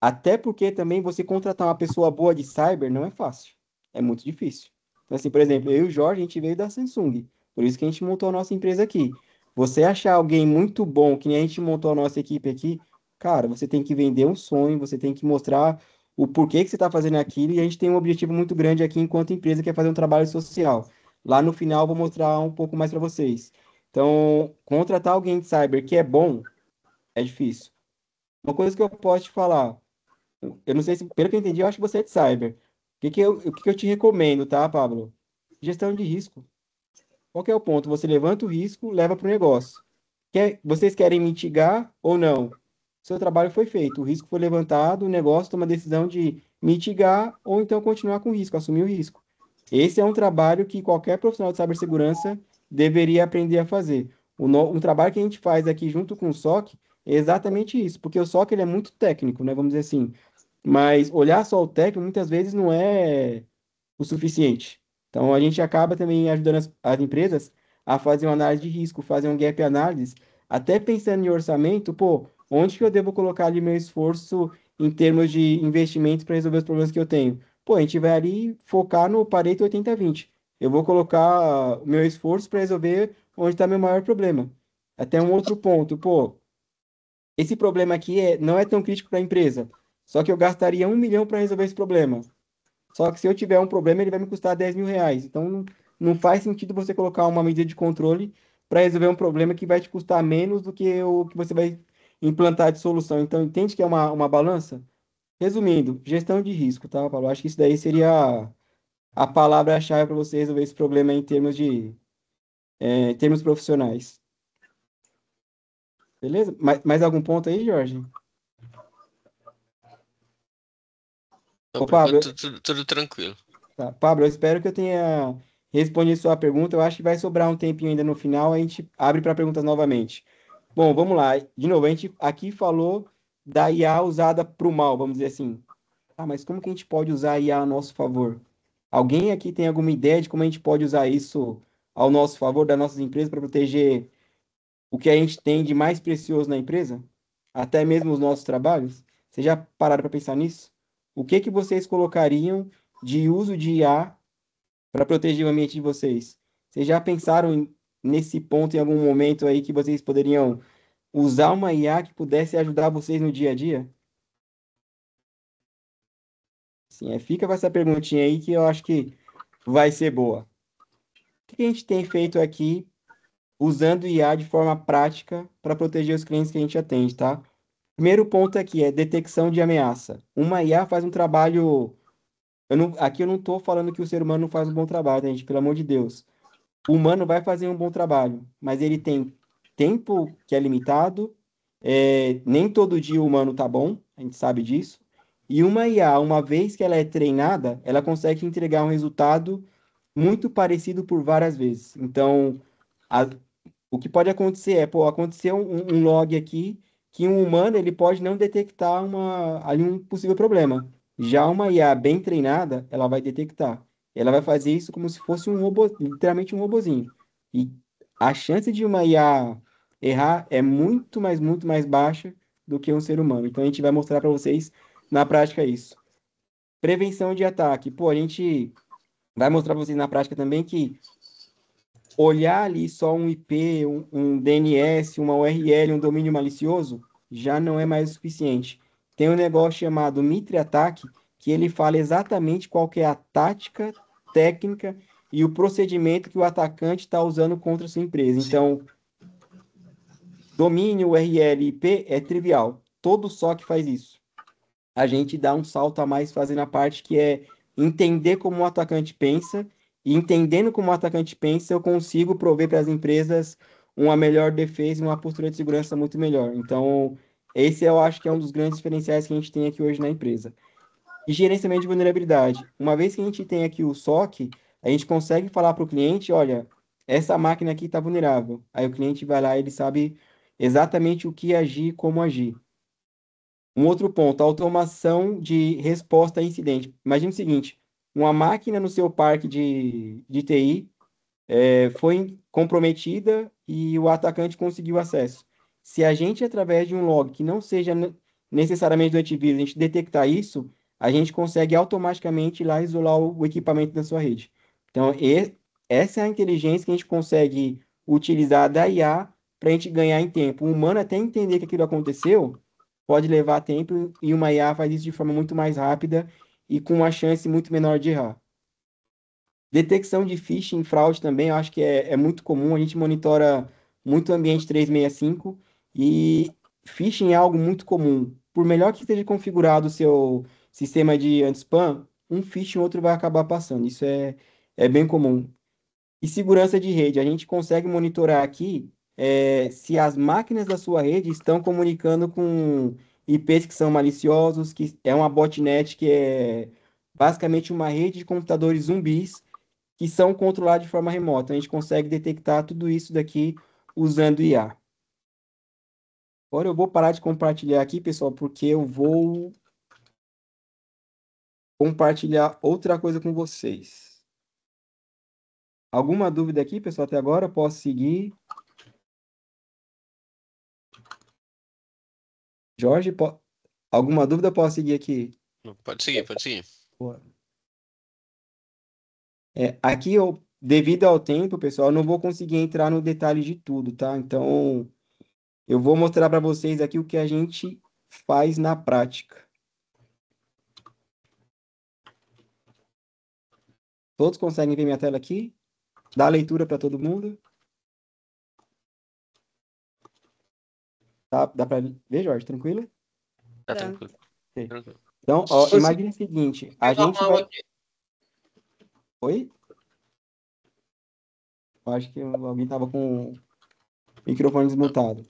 Até porque também você contratar uma pessoa boa de cyber não é fácil. É muito difícil. Então, assim, por exemplo, eu e o Jorge, a gente veio da Samsung. Por isso que a gente montou a nossa empresa aqui. Você achar alguém muito bom, que nem a gente montou a nossa equipe aqui, cara, você tem que vender um sonho, você tem que mostrar o porquê que você está fazendo aquilo. E a gente tem um objetivo muito grande aqui enquanto empresa, que é fazer um trabalho social. Lá no final, eu vou mostrar um pouco mais para vocês. Então, contratar alguém de cyber que é bom, é difícil. Uma coisa que eu posso te falar. Eu não sei se, pelo que eu entendi, eu acho que você é de cyber. O que que eu te recomendo, tá, Pablo? Gestão de risco. Qual que é o ponto? Você levanta o risco, leva para o negócio. Vocês querem mitigar ou não? Seu trabalho foi feito, o risco foi levantado, o negócio toma a decisão de mitigar ou então continuar com o risco, assumir o risco. Esse é um trabalho que qualquer profissional de cibersegurança deveria aprender a fazer. Um trabalho que a gente faz aqui junto com o SOC é exatamente isso, porque o SOC ele é muito técnico, né? Vamos dizer assim. Mas olhar só o técnico muitas vezes não é o suficiente. Então a gente acaba também ajudando as empresas a fazer uma análise de risco, fazer um gap analysis, até pensando em orçamento, pô, onde que eu devo colocar ali meu esforço em termos de investimento para resolver os problemas que eu tenho? Pô, a gente vai ali focar no Pareto 80-20. Eu vou colocar o meu esforço para resolver onde está meu maior problema. Até um outro ponto, pô, esse problema aqui não é tão crítico para a empresa, só que eu gastaria 1 milhão para resolver esse problema. Só que se eu tiver um problema, ele vai me custar 10 mil reais. Então, não faz sentido você colocar uma medida de controle para resolver um problema que vai te custar menos do que o que você vai implantar de solução. Então, entende que é uma balança? Resumindo, gestão de risco, tá, Paulo? Acho que isso daí seria a palavra-chave para você resolver esse problema em termos profissionais. Beleza? Mais algum ponto aí, Jorge? Então, Ô, por Pablo, enquanto, tudo tranquilo. tá. Pablo, eu espero que eu tenha respondido sua pergunta. Eu acho que vai sobrar um tempinho ainda no final, a gente abre para perguntas novamente. Bom, vamos lá. De novo, a gente aqui falou da IA usada para o mal, vamos dizer assim. Ah, mas como que a gente pode usar a IA a nosso favor? Alguém aqui tem alguma ideia de como a gente pode usar isso ao nosso favor, das nossas empresas, para proteger o que a gente tem de mais precioso na empresa? Até mesmo os nossos trabalhos? Vocês já pararam para pensar nisso? O que que vocês colocariam de uso de IA para proteger o ambiente de vocês? Vocês já pensaram nesse ponto em algum momento aí que vocês poderiam usar uma IA que pudesse ajudar vocês no dia a dia? Sim, fica com essa perguntinha aí que eu acho que vai ser boa. O que a gente tem feito aqui usando o IA de forma prática para proteger os clientes que a gente atende, tá? Primeiro ponto aqui é detecção de ameaça. Uma IA faz um trabalho. Aqui eu não estou falando que o ser humano não faz um bom trabalho, tá, gente? Pelo amor de Deus. O humano vai fazer um bom trabalho, mas ele tem tempo que é limitado, nem todo dia o humano tá bom, a gente sabe disso. E uma IA, uma vez que ela é treinada, ela consegue entregar um resultado muito parecido por várias vezes. Então, a- o que pode acontecer pô, aconteceu um log aqui que um humano ele pode não detectar ali um possível problema. Já uma IA bem treinada, ela vai detectar. Ela vai fazer isso como se fosse um robô, literalmente um robozinho. E a chance de uma IA errar é muito mais baixa do que um ser humano. Então a gente vai mostrar para vocês na prática isso. Prevenção de ataque. Pô, a gente vai mostrar para vocês na prática também que olhar ali só um IP, um DNS, uma URL, um domínio malicioso, já não é mais o suficiente. Tem um negócio chamado Mitre Ataque, que ele fala exatamente qual que é a tática, técnica e o procedimento que o atacante está usando contra a sua empresa. Então, domínio, URL e IP é trivial. Todo SOC faz isso. A gente dá um salto a mais fazendo a parte que é entender como o atacante pensa, e entendendo como o atacante pensa, eu consigo prover para as empresas uma melhor defesa e uma postura de segurança muito melhor. Então, esse eu acho que é um dos grandes diferenciais que a gente tem aqui hoje na empresa. E gerenciamento de vulnerabilidade. Uma vez que a gente tem aqui o SOC, a gente consegue falar para o cliente, olha, essa máquina aqui está vulnerável. Aí o cliente vai lá e ele sabe exatamente o que agir, como agir. Um outro ponto, automação de resposta a incidente. Imagine o seguinte, uma máquina no seu parque de TI foi comprometida e o atacante conseguiu acesso. Se a gente, através de um log que não seja necessariamente do antivírus, a gente detectar isso, a gente consegue automaticamente ir lá isolar o equipamento da sua rede. Então, essa é a inteligência que a gente consegue utilizar da IA para a gente ganhar em tempo. O humano até entender que aquilo aconteceu, pode levar tempo e uma IA faz isso de forma muito mais rápida e com uma chance muito menor de errar. Detecção de phishing, fraude também, eu acho que é muito comum. A gente monitora muito o ambiente 365 e phishing é algo muito comum. Por melhor que esteja configurado o seu sistema de anti-spam, um phishing ou outro vai acabar passando. Isso é bem comum. E segurança de rede, a gente consegue monitorar aqui se as máquinas da sua rede estão comunicando com IPs que são maliciosos, que é uma botnet, que é basicamente uma rede de computadores zumbis que são controlados de forma remota. A gente consegue detectar tudo isso daqui usando IA. Agora eu vou parar de compartilhar aqui, pessoal, porque eu vou compartilhar outra coisa com vocês. Alguma dúvida aqui, pessoal, até agora? Posso seguir? Jorge, alguma dúvida? Posso seguir aqui? Pode seguir, pode seguir. Aqui, devido ao tempo, pessoal, eu não vou conseguir entrar no detalhe de tudo, tá? Então, eu vou mostrar para vocês aqui o que a gente faz na prática. Todos conseguem ver minha tela aqui? Dá a leitura para todo mundo? Tá, dá para ver, Jorge? Tranquilo? Tá tranquilo. Ok. Tranquilo. Então, ó, imagine o seguinte, a gente vai... Oi? Eu acho que alguém estava com o microfone desmutado.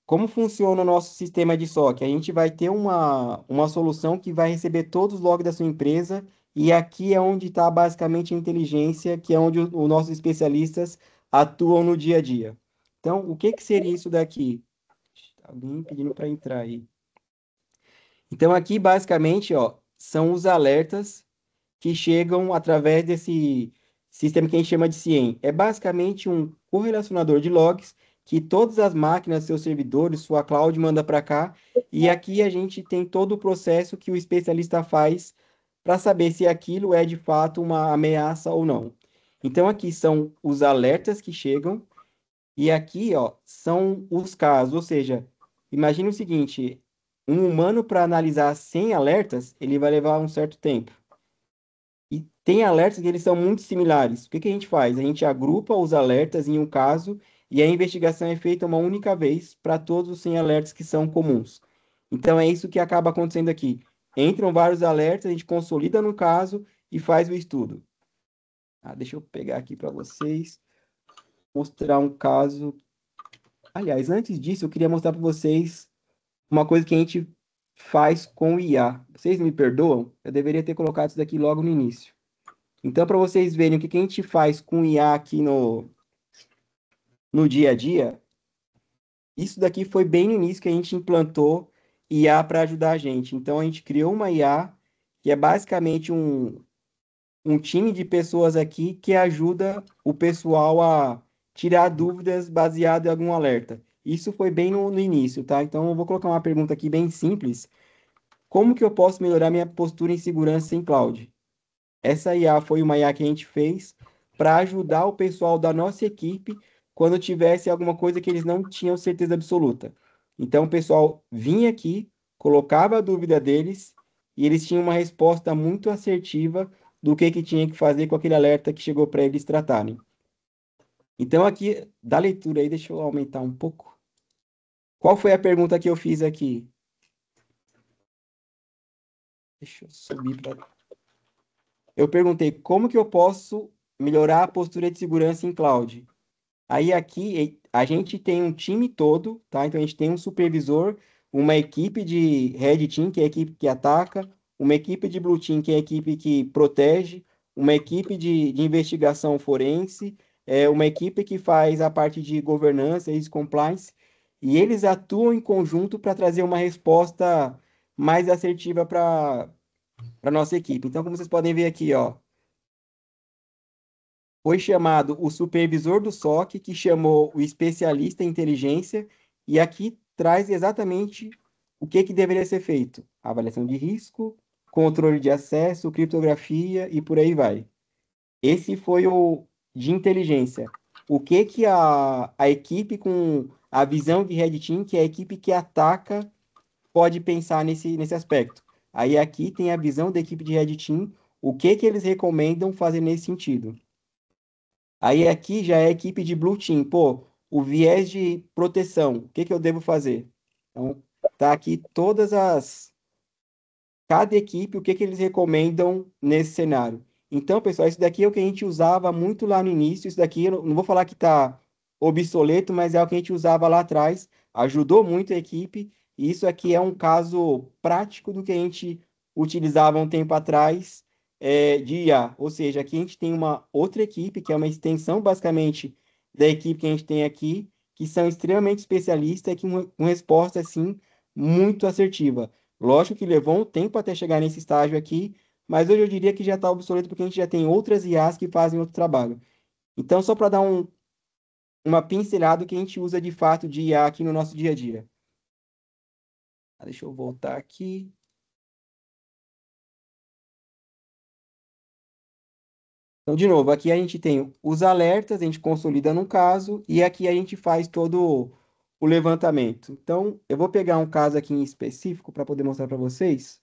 Como funciona o nosso sistema de SOC? A gente vai ter uma solução que vai receber todos os logs da sua empresa e aqui é onde está basicamente a inteligência, que é onde os nossos especialistas atuam no dia a dia. Então, o que seria isso daqui? Alguém pedindo para entrar aí. Então, aqui, basicamente, ó, são os alertas que chegam através desse sistema que a gente chama de CIEM. É basicamente um correlacionador de logs que todas as máquinas, seus servidores, sua cloud manda para cá, e aqui a gente tem todo o processo que o especialista faz para saber se aquilo é de fato uma ameaça ou não. Então, aqui são os alertas que chegam, e aqui, ó, são os casos, ou seja, imagine o seguinte, um humano para analisar 100 alertas, ele vai levar um certo tempo. E tem alertas que eles são muito similares. O que a gente faz? A gente agrupa os alertas em um caso e a investigação é feita uma única vez para todos os 100 alertas que são comuns. Então é isso que acaba acontecendo aqui. Entram vários alertas, a gente consolida no caso e faz o estudo. Deixa eu pegar aqui para vocês, mostrar um caso. Aliás, antes disso, eu queria mostrar para vocês uma coisa que a gente faz com o IA. Vocês me perdoam? Eu deveria ter colocado isso daqui logo no início. Então, para vocês verem o que a gente faz com o IA aqui no dia a dia, isso daqui foi bem no início que a gente implantou IA para ajudar a gente. Então, a gente criou uma IA que é basicamente um time de pessoas aqui que ajuda o pessoal a tirar dúvidas baseado em algum alerta. Isso foi bem no início, tá? Então, eu vou colocar uma pergunta aqui bem simples. Como que eu posso melhorar minha postura em segurança em cloud? Essa IA foi uma IA que a gente fez para ajudar o pessoal da nossa equipe quando tivesse alguma coisa que eles não tinham certeza absoluta. Então, o pessoal vinha aqui, colocava a dúvida deles e eles tinham uma resposta muito assertiva do que tinha que fazer com aquele alerta que chegou para eles tratarem. Então, aqui, da leitura aí, deixa eu aumentar um pouco. Qual foi a pergunta que eu fiz aqui? Deixa eu subir para... Eu perguntei como que eu posso melhorar a postura de segurança em cloud. Aí aqui a gente tem um time todo, tá? Então a gente tem um supervisor, uma equipe de Red Team, que é a equipe que ataca, uma equipe de Blue Team, que é a equipe que protege, uma equipe de investigação forense, uma equipe que faz a parte de governança e compliance, e eles atuam em conjunto para trazer uma resposta mais assertiva para a nossa equipe. Então, como vocês podem ver aqui, ó, foi chamado o supervisor do SOC, que chamou o especialista em inteligência, e aqui traz exatamente o que deveria ser feito: avaliação de risco, controle de acesso, criptografia e por aí vai. Esse foi o de inteligência. O que a equipe com a visão de Red Team, que é a equipe que ataca, pode pensar nesse aspecto? Aí aqui tem a visão da equipe de Red Team, o que eles recomendam fazer nesse sentido. Aí aqui já é a equipe de Blue Team. Pô, o viés de proteção, o que eu devo fazer? Então, tá aqui cada equipe, o que eles recomendam nesse cenário. Então, pessoal, isso daqui é o que a gente usava muito lá no início. Isso daqui, eu não vou falar que está obsoleto, mas é o que a gente usava lá atrás. Ajudou muito a equipe. E isso aqui é um caso prático do que a gente utilizava um tempo atrás de IA. Ou seja, aqui a gente tem uma outra equipe, que é uma extensão, basicamente, da equipe que a gente tem aqui, que são extremamente especialistas e que uma resposta, assim, muito assertiva. Lógico que levou um tempo até chegar nesse estágio aqui, mas hoje eu diria que já está obsoleto porque a gente já tem outras IAs que fazem outro trabalho. Então, só para dar uma pincelada do que a gente usa de fato de IA aqui no nosso dia a dia. Deixa eu voltar aqui. Então, de novo, aqui a gente tem os alertas, a gente consolida num caso, e aqui a gente faz todo o levantamento. Então, eu vou pegar um caso aqui em específico para poder mostrar para vocês.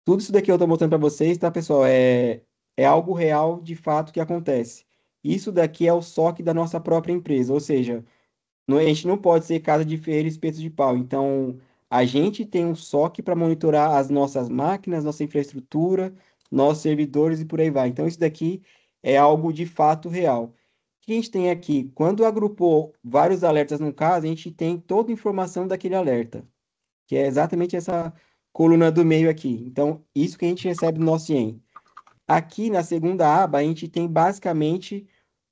Tudo isso daqui eu estou mostrando para vocês, tá, pessoal? É algo real, de fato, que acontece. Isso daqui é o SOC da nossa própria empresa, ou seja, a gente não pode ser casa de ferreiro e espeto de pau. Então, a gente tem um SOC para monitorar as nossas máquinas, nossa infraestrutura, nossos servidores e por aí vai. Então, isso daqui é algo de fato real. O que a gente tem aqui? Quando agrupou vários alertas num caso, a gente tem toda a informação daquele alerta, que é exatamente essa coluna do meio aqui. Então, isso que a gente recebe no nosso IEM. Aqui na segunda aba, a gente tem basicamente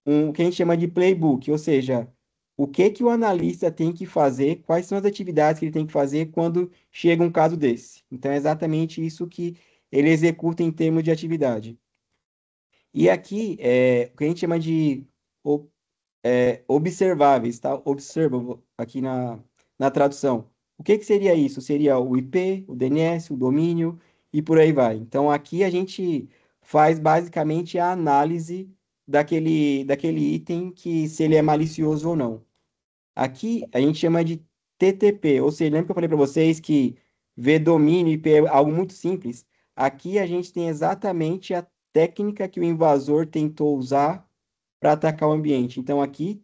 o que a gente chama de playbook, ou seja, o que que o analista tem que fazer, quais são as atividades que ele tem que fazer quando chega um caso desse. Então, é exatamente isso que ele executa em termos de atividade. E aqui, o que a gente chama de observáveis, tá? Observable, aqui na tradução. O que que seria isso? Seria o IP, o DNS, o domínio e por aí vai. Então, aqui a gente faz basicamente a análise daquele item, que se ele é malicioso ou não. Aqui a gente chama de TTP, ou seja, lembra que eu falei para vocês que ver domínio IP é algo muito simples? Aqui a gente tem exatamente a técnica que o invasor tentou usar para atacar o ambiente. Então, aqui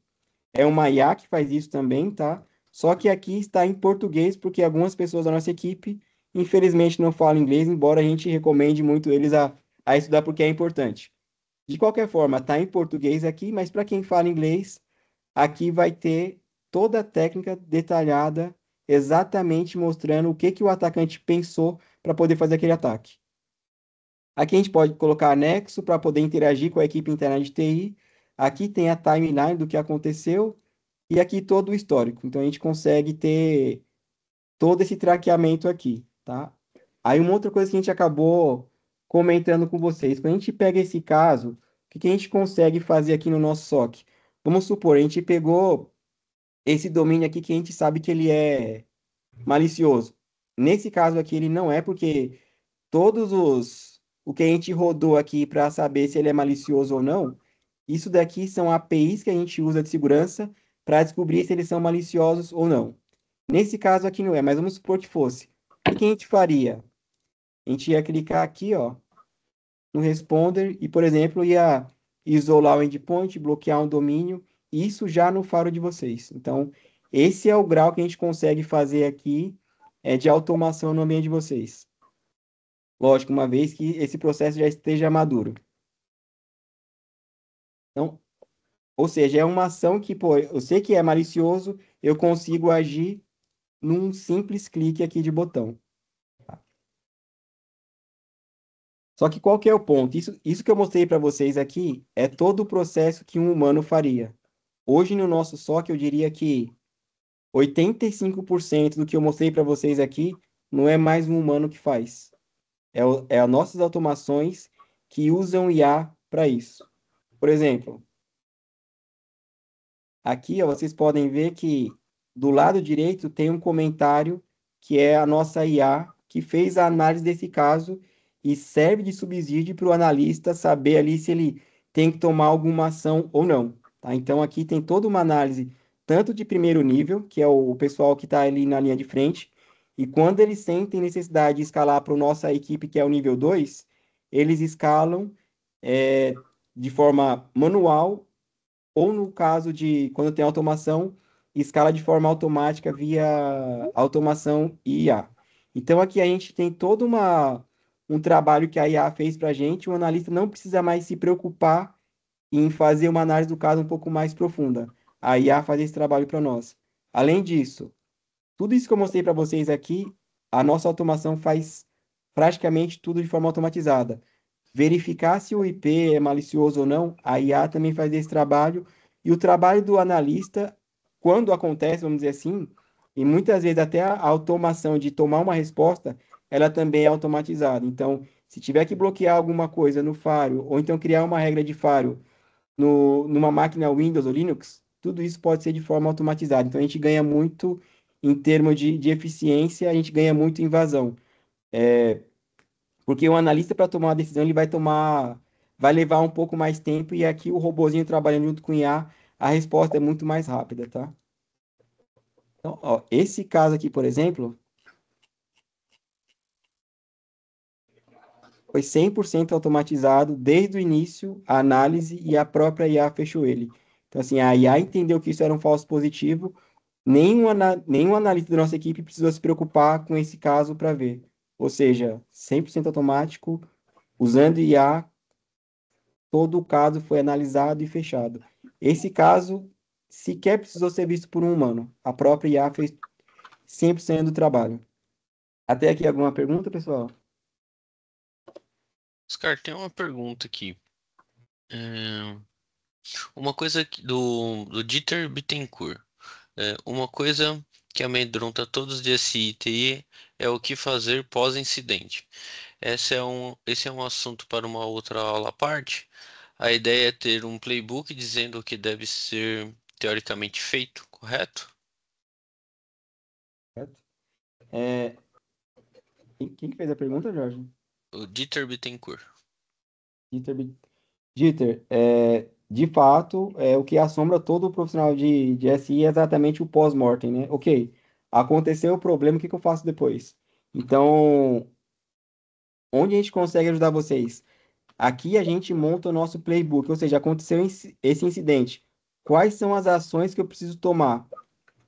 é uma IA que faz isso também, tá? Só que aqui está em português, porque algumas pessoas da nossa equipe, infelizmente, não falam inglês, embora a gente recomende muito eles a estudar porque é importante. De qualquer forma, está em português aqui, mas para quem fala inglês, aqui vai ter toda a técnica detalhada, exatamente mostrando o que que o atacante pensou para poder fazer aquele ataque. Aqui a gente pode colocar anexo para poder interagir com a equipe interna de TI. Aqui tem a timeline do que aconteceu e aqui todo o histórico. Então a gente consegue ter todo esse traqueamento aqui, tá? Aí uma outra coisa que a gente acabou comentando com vocês, quando a gente pega esse caso, o que que a gente consegue fazer aqui no nosso SOC? Vamos supor, a gente pegou esse domínio aqui que a gente sabe que ele é malicioso. Nesse caso aqui ele não é, porque todos o que a gente rodou aqui para saber se ele é malicioso ou não, isso daqui são APIs que a gente usa de segurança para descobrir se eles são maliciosos ou não. Nesse caso aqui não é, mas vamos supor que fosse. O que a gente faria? A gente ia clicar aqui, ó, no responder e, por exemplo, ia isolar o endpoint, bloquear um domínio, isso já no faro de vocês. Então, esse é o grau que a gente consegue fazer aqui de automação no ambiente de vocês. Lógico, uma vez que esse processo já esteja maduro. Então, ou seja, é uma ação que, pô, eu sei que é malicioso, eu consigo agir num simples clique aqui de botão. Só que qual que é o ponto? Isso que eu mostrei para vocês aqui é todo o processo que um humano faria. Hoje no nosso SOC, eu diria que 85% do que eu mostrei para vocês aqui não é mais um humano que faz. É as nossas automações que usam IA para isso. Por exemplo, aqui ó, vocês podem ver que do lado direito tem um comentário que é a nossa IA que fez a análise desse caso e serve de subsídio para o analista saber ali se ele tem que tomar alguma ação ou não. Tá? Então aqui tem toda uma análise tanto de primeiro nível, que é o pessoal que está ali na linha de frente, e quando eles sentem necessidade de escalar para a nossa equipe, que é o nível 2, eles escalam de forma manual ou no caso de quando tem automação, escala de forma automática via automação e IA. Então aqui a gente tem todo um trabalho que a IA fez para a gente, o analista não precisa mais se preocupar em fazer uma análise do caso um pouco mais profunda. A IA faz esse trabalho para nós. Além disso, tudo isso que eu mostrei para vocês aqui, a nossa automação faz praticamente tudo de forma automatizada. verificar se o IP é malicioso ou não, a IA também faz esse trabalho. E o trabalho do analista, quando acontece, vamos dizer assim, e muitas vezes até a automação de tomar uma resposta, ela também é automatizada. Então, se tiver que bloquear alguma coisa no Firewall, ou então criar uma regra de Firewall numa máquina Windows ou Linux, tudo isso pode ser de forma automatizada. Então, a gente ganha muito em termos de eficiência, a gente ganha muito em vazão. Porque o analista, para tomar uma decisão, vai levar um pouco mais tempo, e aqui o robozinho trabalhando junto com o IA, a resposta é muito mais rápida, tá? Então, ó, esse caso aqui, por exemplo, foi 100% automatizado desde o início, a análise, e a própria IA fechou ele. Então, assim, a IA entendeu que isso era um falso positivo, nenhum analista da nossa equipe precisou se preocupar com esse caso para ver. Ou seja, 100% automático, usando IA, todo o caso foi analisado e fechado. Esse caso sequer precisou ser visto por um humano. A própria IA fez 100% do trabalho. Até aqui alguma pergunta, pessoal? Oscar, tem uma pergunta aqui. Uma coisa do Dieter Bittencourt. Uma coisa que amedronta todos de SI é o que fazer pós-incidente. Esse é um assunto para uma outra aula à parte. A ideia é ter um playbook dizendo o que deve ser teoricamente feito, correto? É, quem que fez a pergunta, Jorge? O Dieter Bittencourt. Dieter, de fato, o que assombra todo profissional de SI é exatamente o pós-mortem, né? Ok, aconteceu o problema, o que que eu faço depois? Então, onde a gente consegue ajudar vocês? Aqui a gente monta o nosso playbook, ou seja, aconteceu esse incidente. Quais são as ações que eu preciso tomar?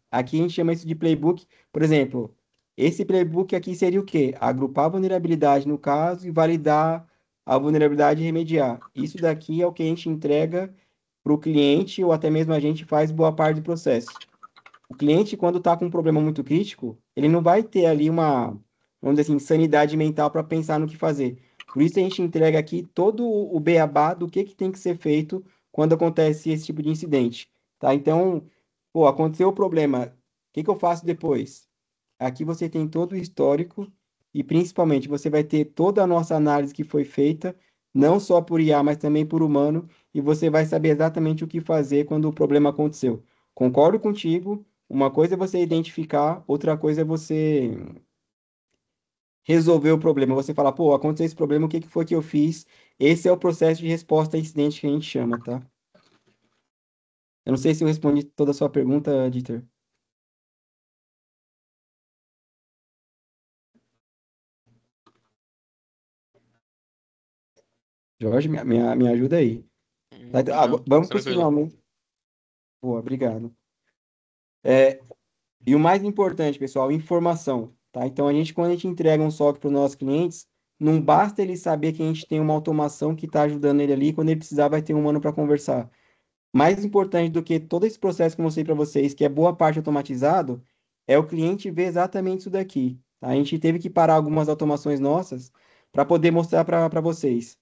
Aqui a gente chama isso de playbook. Por exemplo, esse playbook aqui seria o quê? Agrupar a vulnerabilidade no caso e validar a vulnerabilidade e remediar. Isso daqui é o que a gente entrega para o cliente, ou até mesmo a gente faz boa parte do processo. O cliente, quando está com um problema muito crítico, ele não vai ter ali vamos dizer assim, sanidade mental para pensar no que fazer. Por isso a gente entrega aqui todo o beabá do que tem que ser feito quando acontece esse tipo de incidente, tá? Então, pô, aconteceu o problema, o que eu faço depois? Aqui você tem todo o histórico, e principalmente você vai ter toda a nossa análise que foi feita, não só por IA, mas também por humano, e você vai saber exatamente o que fazer quando o problema aconteceu. Concordo contigo. Uma coisa é você identificar, outra coisa é você resolver o problema. Você fala, pô, aconteceu esse problema, o que que foi que eu fiz? Esse é o processo de resposta a incidente que a gente chama, tá? Eu não sei se eu respondi toda a sua pergunta, Dieter. Jorge, me ajuda aí. Tá, então, Não, vamos para os tranquilo. finalmente. Boa, obrigado. É, e o mais importante, pessoal, informação, tá? Então, quando a gente entrega um software para os nossos clientes, não basta ele saber que a gente tem uma automação que está ajudando ele ali, quando ele precisar vai ter um humano para conversar. Mais importante do que todo esse processo que eu mostrei para vocês, que é boa parte automatizado, é o cliente ver exatamente isso daqui, tá? A gente teve que parar algumas automações nossas para poder mostrar para vocês.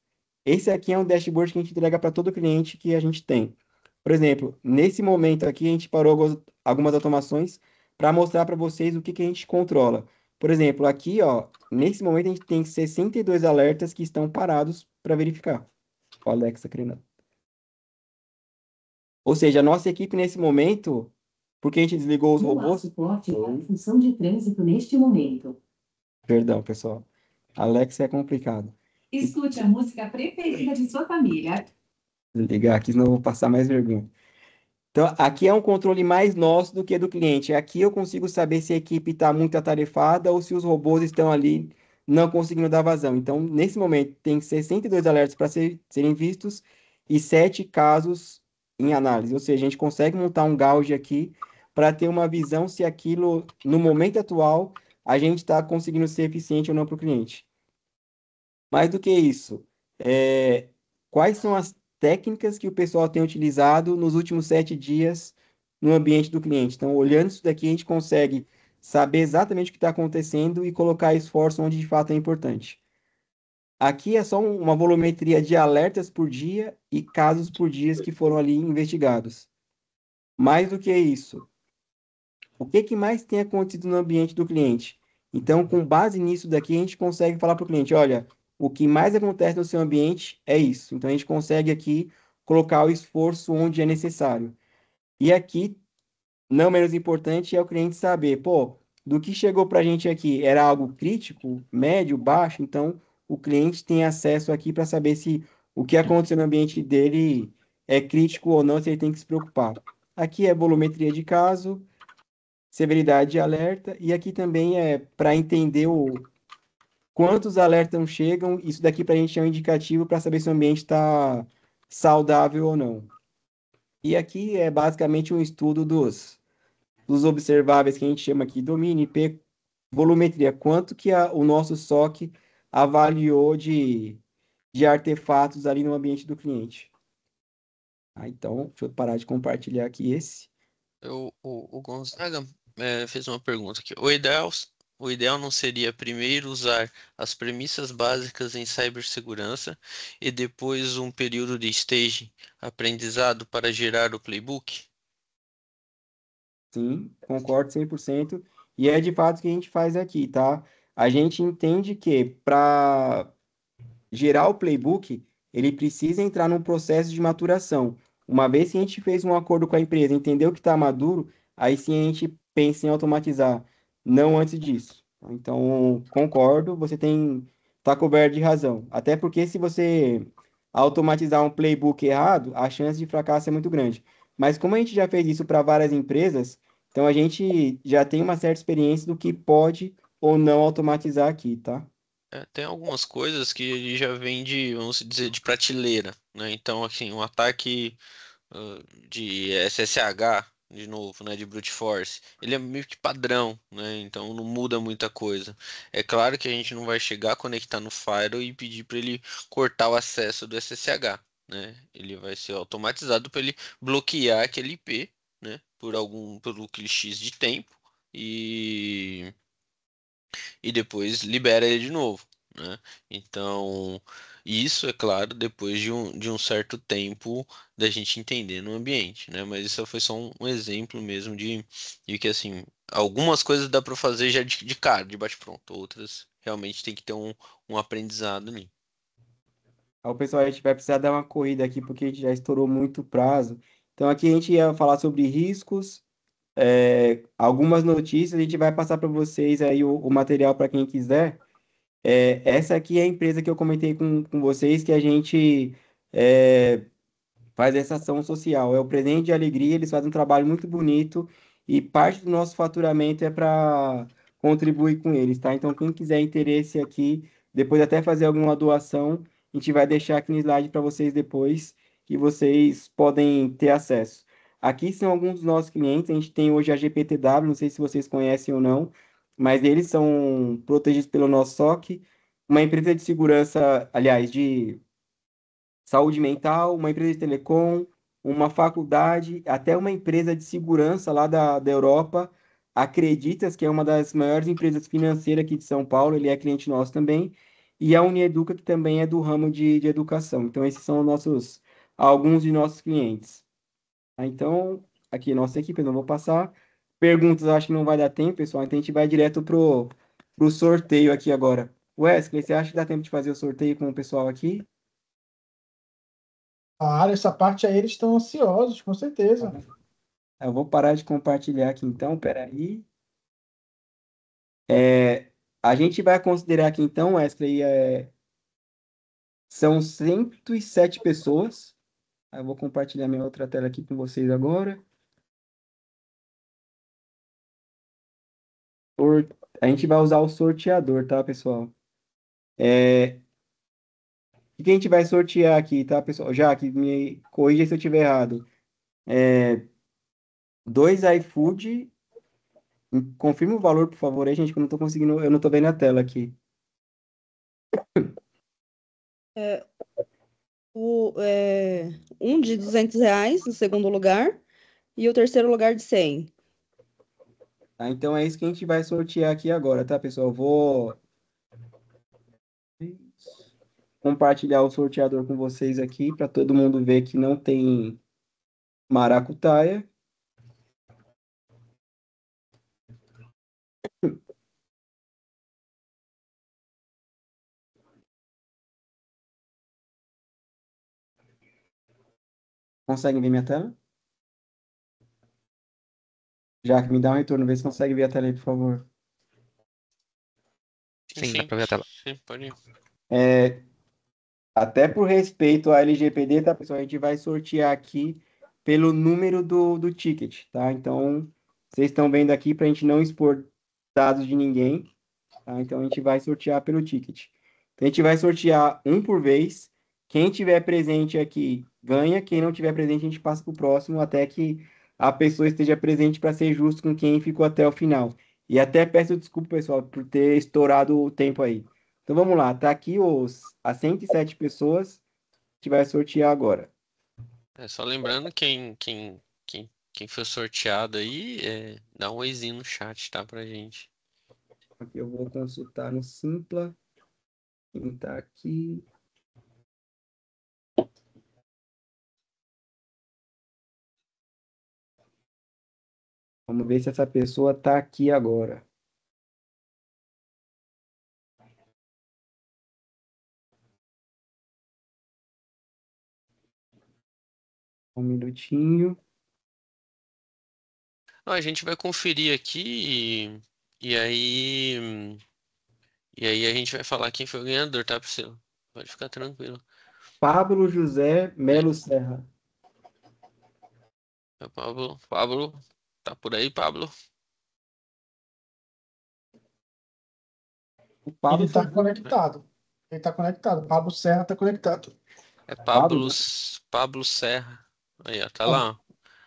Esse aqui é um dashboard que a gente entrega para todo cliente que a gente tem. Por exemplo, nesse momento aqui, a gente parou algumas automações para mostrar para vocês o que que a gente controla. Por exemplo, aqui, ó, nesse momento a gente tem 62 alertas que estão parados para verificar. O Alexa querendo. Ou seja, a nossa equipe nesse momento, porque a gente desligou os Não há robôs. suporte para a função de trânsito neste momento. Perdão, pessoal. Alexa é complicado. Escute a música preferida de sua família. Desligar aqui, senão eu vou passar mais vergonha. Então, aqui é um controle mais nosso do que do cliente. Aqui eu consigo saber se a equipe está muito atarefada ou se os robôs estão ali não conseguindo dar vazão. Então, nesse momento, tem 62 alertas para serem vistos e 7 casos em análise. Ou seja, a gente consegue montar um gauge aqui para ter uma visão se aquilo, no momento atual, a gente está conseguindo ser eficiente ou não para o cliente. Mais do que isso, quais são as técnicas que o pessoal tem utilizado nos últimos 7 dias no ambiente do cliente? Então, olhando isso daqui, a gente consegue saber exatamente o que está acontecendo e colocar esforço onde de fato é importante. Aqui é só uma volumetria de alertas por dia e casos por dia que foram ali investigados. Mais do que isso, o que mais tem acontecido no ambiente do cliente? Então, com base nisso daqui, a gente consegue falar para o cliente, olha, o que mais acontece no seu ambiente é isso. Então, a gente consegue aqui colocar o esforço onde é necessário. E aqui, não menos importante, é o cliente saber, pô, do que chegou para a gente aqui, era algo crítico, médio, baixo? Então, o cliente tem acesso aqui para saber se o que aconteceu no ambiente dele é crítico ou não, se ele tem que se preocupar. Aqui é volumetria de caso, severidade de alerta, e aqui também é para entender quantos alertas chegam, isso daqui para a gente é um indicativo para saber se o ambiente está saudável ou não. E aqui é basicamente um estudo dos observáveis que a gente chama aqui domínio, IP, volumetria, quanto que o nosso SOC avaliou de artefatos ali no ambiente do cliente. Então, deixa eu parar de compartilhar aqui esse. O Gonzaga fez uma pergunta aqui. O ideal não seria primeiro usar as premissas básicas em cibersegurança e depois um período de staging, aprendizado para gerar o playbook? Sim, concordo 100%. E é de fato o que a gente faz aqui, tá? A gente entende que para gerar o playbook, ele precisa entrar num processo de maturação. Uma vez que a gente fez um acordo com a empresa, entendeu que está maduro, aí sim a gente pensa em automatizar, não antes disso. Então, concordo, você tá coberto de razão. Até porque se você automatizar um playbook errado, a chance de fracasso é muito grande. Mas como a gente já fez isso para várias empresas, então a gente já tem uma certa experiência do que pode ou não automatizar aqui, tá? Tem algumas coisas que ele já vem de, vamos dizer, de prateleira, né? Então, assim, um ataque de SSH, de novo, né, de brute force, ele é meio que padrão, né? Então não muda muita coisa. É claro que a gente não vai chegar, conectar no firewall e pedir para ele cortar o acesso do SSH, né? Ele vai ser automatizado para ele bloquear aquele IP, né, pelo X de tempo e depois libera ele de novo, né? Então, isso é claro, depois de um certo tempo da gente entender no ambiente, né? Mas isso foi só um exemplo mesmo de que, assim, algumas coisas dá para fazer já de cara, de bate-pronto, outras realmente tem que ter um aprendizado ali. Aí o pessoal, a gente vai precisar dar uma corrida aqui porque a gente já estourou muito o prazo. Então aqui a gente ia falar sobre riscos, algumas notícias, a gente vai passar para vocês aí o material para quem quiser. Essa aqui é a empresa que eu comentei com vocês que a gente é, faz essa ação social. É o Presente de Alegria, eles fazem um trabalho muito bonito e parte do nosso faturamento é para contribuir com eles, tá? Então, quem quiser interesse aqui, depois até fazer alguma doação, a gente vai deixar aqui no slide para vocês depois, que vocês podem ter acesso. Aqui são alguns dos nossos clientes, a gente tem hoje a GPTW, não sei se vocês conhecem ou não, mas eles são protegidos pelo nosso SOC, uma empresa de segurança, aliás, de saúde mental, uma empresa de telecom, uma faculdade, até uma empresa de segurança lá da Europa, Acreditas, que é uma das maiores empresas financeiras aqui de São Paulo, ele é cliente nosso também, e a Unieduca, que também é do ramo de educação. Então, esses são alguns de nossos clientes. Então, aqui, nossa equipe, eu não vou passar. Perguntas, eu acho que não vai dar tempo, pessoal, então a gente vai direto pro sorteio aqui agora. Wesley, você acha que dá tempo de fazer o sorteio com o pessoal aqui? Claro, essa parte aí eles estão ansiosos, com certeza. Eu vou parar de compartilhar aqui então, peraí. A gente vai considerar aqui então, Wesley, são 107 pessoas. Eu vou compartilhar minha outra tela aqui com vocês agora. A gente vai usar o sorteador, tá, pessoal? O que a gente vai sortear aqui, tá, pessoal? Já que me corrija se eu estiver errado. Dois iFood. Confirma o valor, por favor, aí, gente, que eu não tô conseguindo, eu não tô vendo a tela aqui. Um de R$ 200 no segundo lugar e o terceiro lugar de 100. Tá, então é isso que a gente vai sortear aqui agora, tá, pessoal? Eu vou compartilhar o sorteador com vocês aqui, para todo mundo ver que não tem maracutaia. Conseguem ver minha tela? Já que me dá um retorno, vê se consegue ver a tela aí, por favor. Sim, dá pra ver a tela. Sim, pode ir. Até por respeito à LGPD, tá, pessoal? A gente vai sortear aqui pelo número do ticket, tá? Então, vocês estão vendo aqui para a gente não expor dados de ninguém, tá? Então, a gente vai sortear pelo ticket. Então, a gente vai sortear um por vez. Quem tiver presente aqui ganha, quem não tiver presente, a gente passa para o próximo até que a pessoa esteja presente para ser justo com quem ficou até o final. E até peço desculpa, pessoal, por ter estourado o tempo aí. Então vamos lá, tá aqui as 107 pessoas que vai sortear agora. Só lembrando, quem foi sorteado aí, dá um oizinho no chat, tá, pra gente. Aqui eu vou consultar no Simpla. Quem tá aqui? Vamos ver se essa pessoa tá aqui agora. Um minutinho. Não, a gente vai conferir aqui e aí a gente vai falar quem foi o ganhador, tá, Priscila? Pode ficar tranquilo. Pablo José Melo Serra. Pablo, tá por aí, Pablo? O Pablo Ele tá foi... conectado. Ele tá conectado. Pablo Serra tá conectado. É Pablo? Pablo Serra. Aí, ó, tá Ó, lá, ó.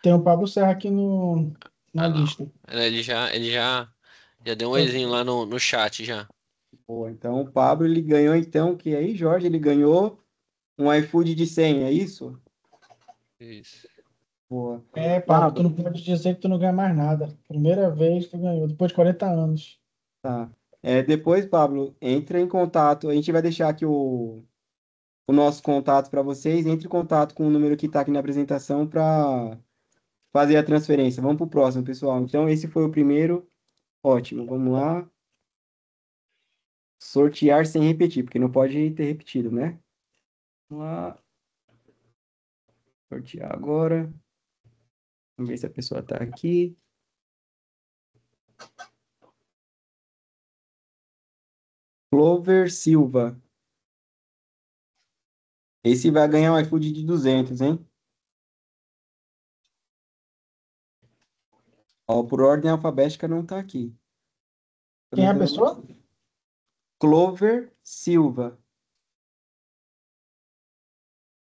tem o Pablo Serra aqui na Olha lá, lista. ó. Ele já deu um oizinho lá no chat já. Boa, então o Pablo ele ganhou então, que aí, Jorge, ele ganhou um iFood de 100, é isso? Isso. Boa. Pablo, tu Pablo, não pode dizer que tu não ganha mais nada. Primeira vez que tu ganhou, depois de 40 anos. tá. Depois, Pablo, entra em contato. A gente vai deixar aqui o nosso contato para vocês. Entre em contato com o número que está aqui na apresentação para fazer a transferência. Vamos para o próximo, pessoal. Então, esse foi o primeiro. Ótimo, vamos lá. Sortear sem repetir, porque não pode ter repetido, né? Vamos lá. Sortear agora. Vamos ver se a pessoa está aqui. Clover Silva. Esse vai ganhar um iFood de 200, hein? Ó, por ordem alfabética não está aqui. Quem é a pessoa? Clover Silva.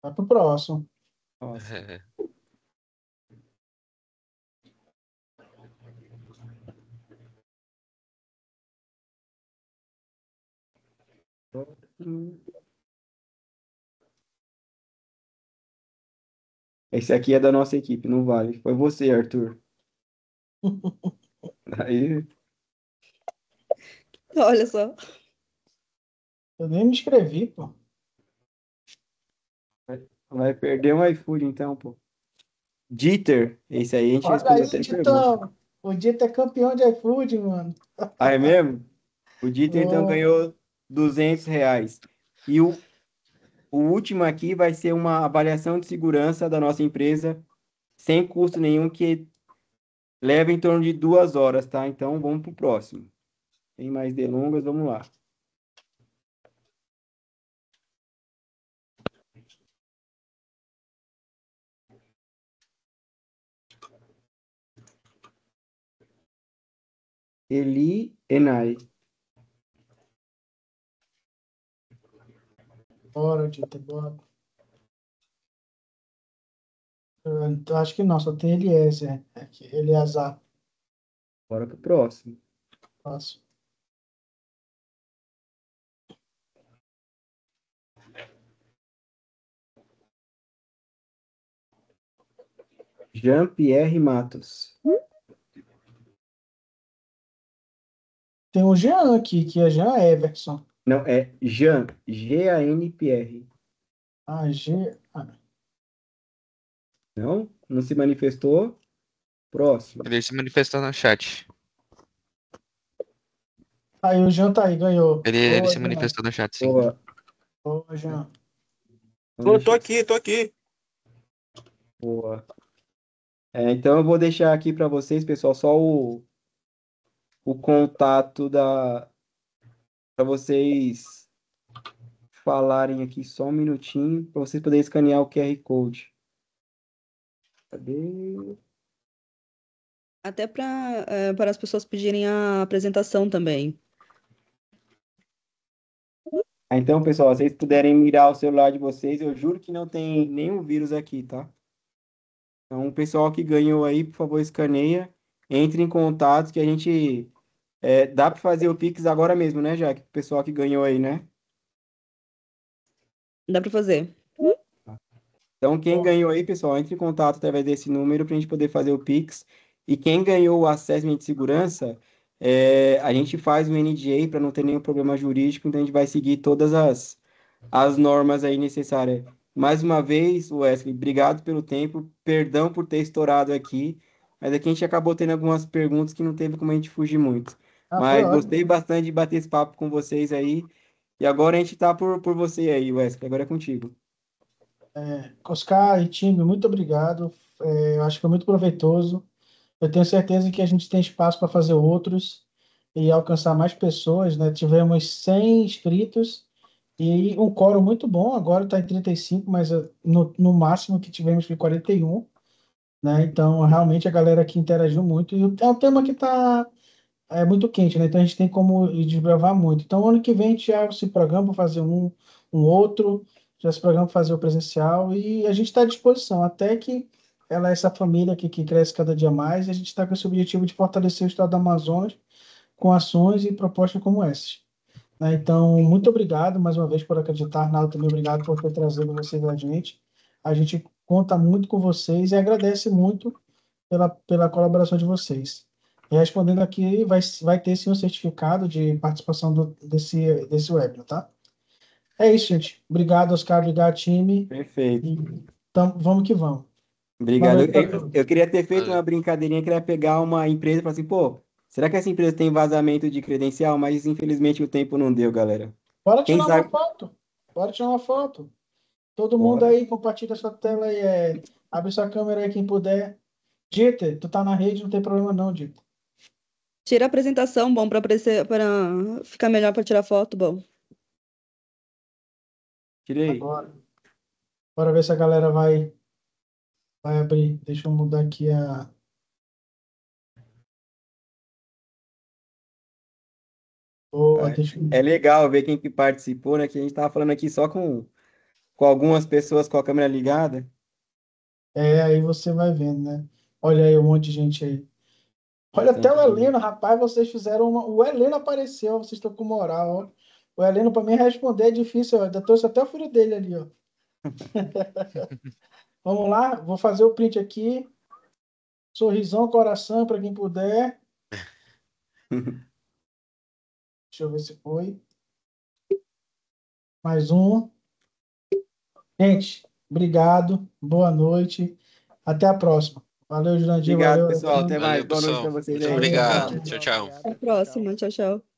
Vai pro próximo. Nossa. Esse aqui é da nossa equipe, não vale. Foi você, Arthur. Aí, Olha só. Eu nem me inscrevi, pô. vai perder um iFood, então, pô. Dieter, esse aí a gente Olha respondeu aí, até pergunta. Titão. O Dieter é campeão de iFood, mano. Ah, é mesmo? O Dieter, então, Ô, ganhou R$ 200. E o último aqui vai ser uma avaliação de segurança da nossa empresa, sem custo nenhum, que leva em torno de 2 horas, tá? Então, vamos pro próximo. Sem mais delongas, vamos lá. Eli Enai. bora, Dieter, bora. Eu acho que não, só tem Eliezer. Eleazar. Bora pro próximo. Próximo. Jean-Pierre Matos. Tem o Jean aqui, que é Jean Everson. Não, é Jean, G-A-N-P-R. G. Não? Não se manifestou? Próximo. Ele se manifestou no chat. Aí, o Jean tá aí, ganhou. Ele Boa, se Jean. manifestou no chat, sim. Boa. Boa, Jean. Então, Tô aqui, tô aqui. Boa. Então eu vou deixar aqui para vocês, pessoal, só o contato para vocês falarem aqui só um minutinho, para vocês poderem escanear o QR Code. Cadê? Até para as pessoas pedirem a apresentação também. Então, pessoal, se vocês puderem mirar o celular de vocês, eu juro que não tem nenhum vírus aqui, tá? Então, o pessoal que ganhou aí, por favor, escaneia, entre em contato que a gente... dá para fazer o Pix agora mesmo, né, Jaque? O pessoal que ganhou aí, né? Dá para fazer. Então, quem ganhou aí, pessoal, entre em contato através desse número para a gente poder fazer o Pix. E quem ganhou o Assessment de Segurança, a gente faz o NDA para não ter nenhum problema jurídico, então a gente vai seguir todas as normas aí necessárias. Mais uma vez, Wesley, obrigado pelo tempo, perdão por ter estourado aqui, mas aqui a gente acabou tendo algumas perguntas que não teve como a gente fugir muito. Foi Mas ótimo. gostei bastante de bater esse papo com vocês aí. E agora a gente tá por você aí, Wesley, agora é contigo. Oscar e time, muito obrigado. Eu acho que foi muito proveitoso. Eu tenho certeza que a gente tem espaço para fazer outros e alcançar mais pessoas, né? Tivemos 100 inscritos e um quórum muito bom. Agora está em 35, mas no máximo que tivemos foi 41, né? Então, realmente a galera aqui interagiu muito. E é um tema que está muito quente, né? Então a gente tem como desbravar muito. Então, ano que vem a gente já se programa para fazer um outro, já se programa para fazer o presencial e a gente está à disposição, até que ela é essa família que cresce cada dia mais e a gente está com esse objetivo de fortalecer o estado do Amazonas com ações e propostas como essas, né? Então, muito obrigado mais uma vez por acreditar, Arnaldo, também obrigado por ter trazido vocês a gente. A gente conta muito com vocês e agradece muito pela colaboração de vocês. E respondendo aqui, vai ter sim um certificado de participação desse webinar, tá? É isso, gente. Obrigado, Oscar. Obrigado, time. Perfeito. Então, vamos que vamos. Obrigado. Boa noite pra todos. Eu queria ter feito Valeu. uma brincadeirinha, queria pegar uma empresa e falar assim, pô, será que essa empresa tem vazamento de credencial? Mas infelizmente o tempo não deu, galera. Bora Quem tirar uma sabe? foto. Bora tirar uma foto. Todo mundo Bora. aí, compartilha sua tela aí. Abre sua câmera aí, quem puder. Dieter, tu tá na rede, não tem problema não, Dieter. Tira a apresentação, bom, para ficar melhor para tirar foto, bom. Tirei. Agora. Bora ver se a galera vai abrir. Deixa eu mudar aqui a... Boa, deixa eu... É legal ver quem que participou, né? Que a gente tava falando aqui só com algumas pessoas com a câmera ligada. Aí você vai vendo, né? Olha aí um monte de gente aí. Olha até o Bastante Heleno, rapaz, vocês fizeram uma... O Heleno apareceu, vocês estão com moral, ó. O Heleno, para mim, responder é difícil, ó. Ainda trouxe até o filho dele ali, ó. Vamos lá, vou fazer o print aqui. Sorrisão, coração, para quem puder. Deixa eu ver se foi. Mais um. Gente, obrigado. Boa noite. Até a próxima. Valeu, Jurandir. Obrigado, Valeu, pessoal. Heleno. Até mais. Valeu, Boa noite pessoal. para vocês Muito aí. obrigado. Tchau. Tchau, tchau. Até a próxima. Tchau, tchau.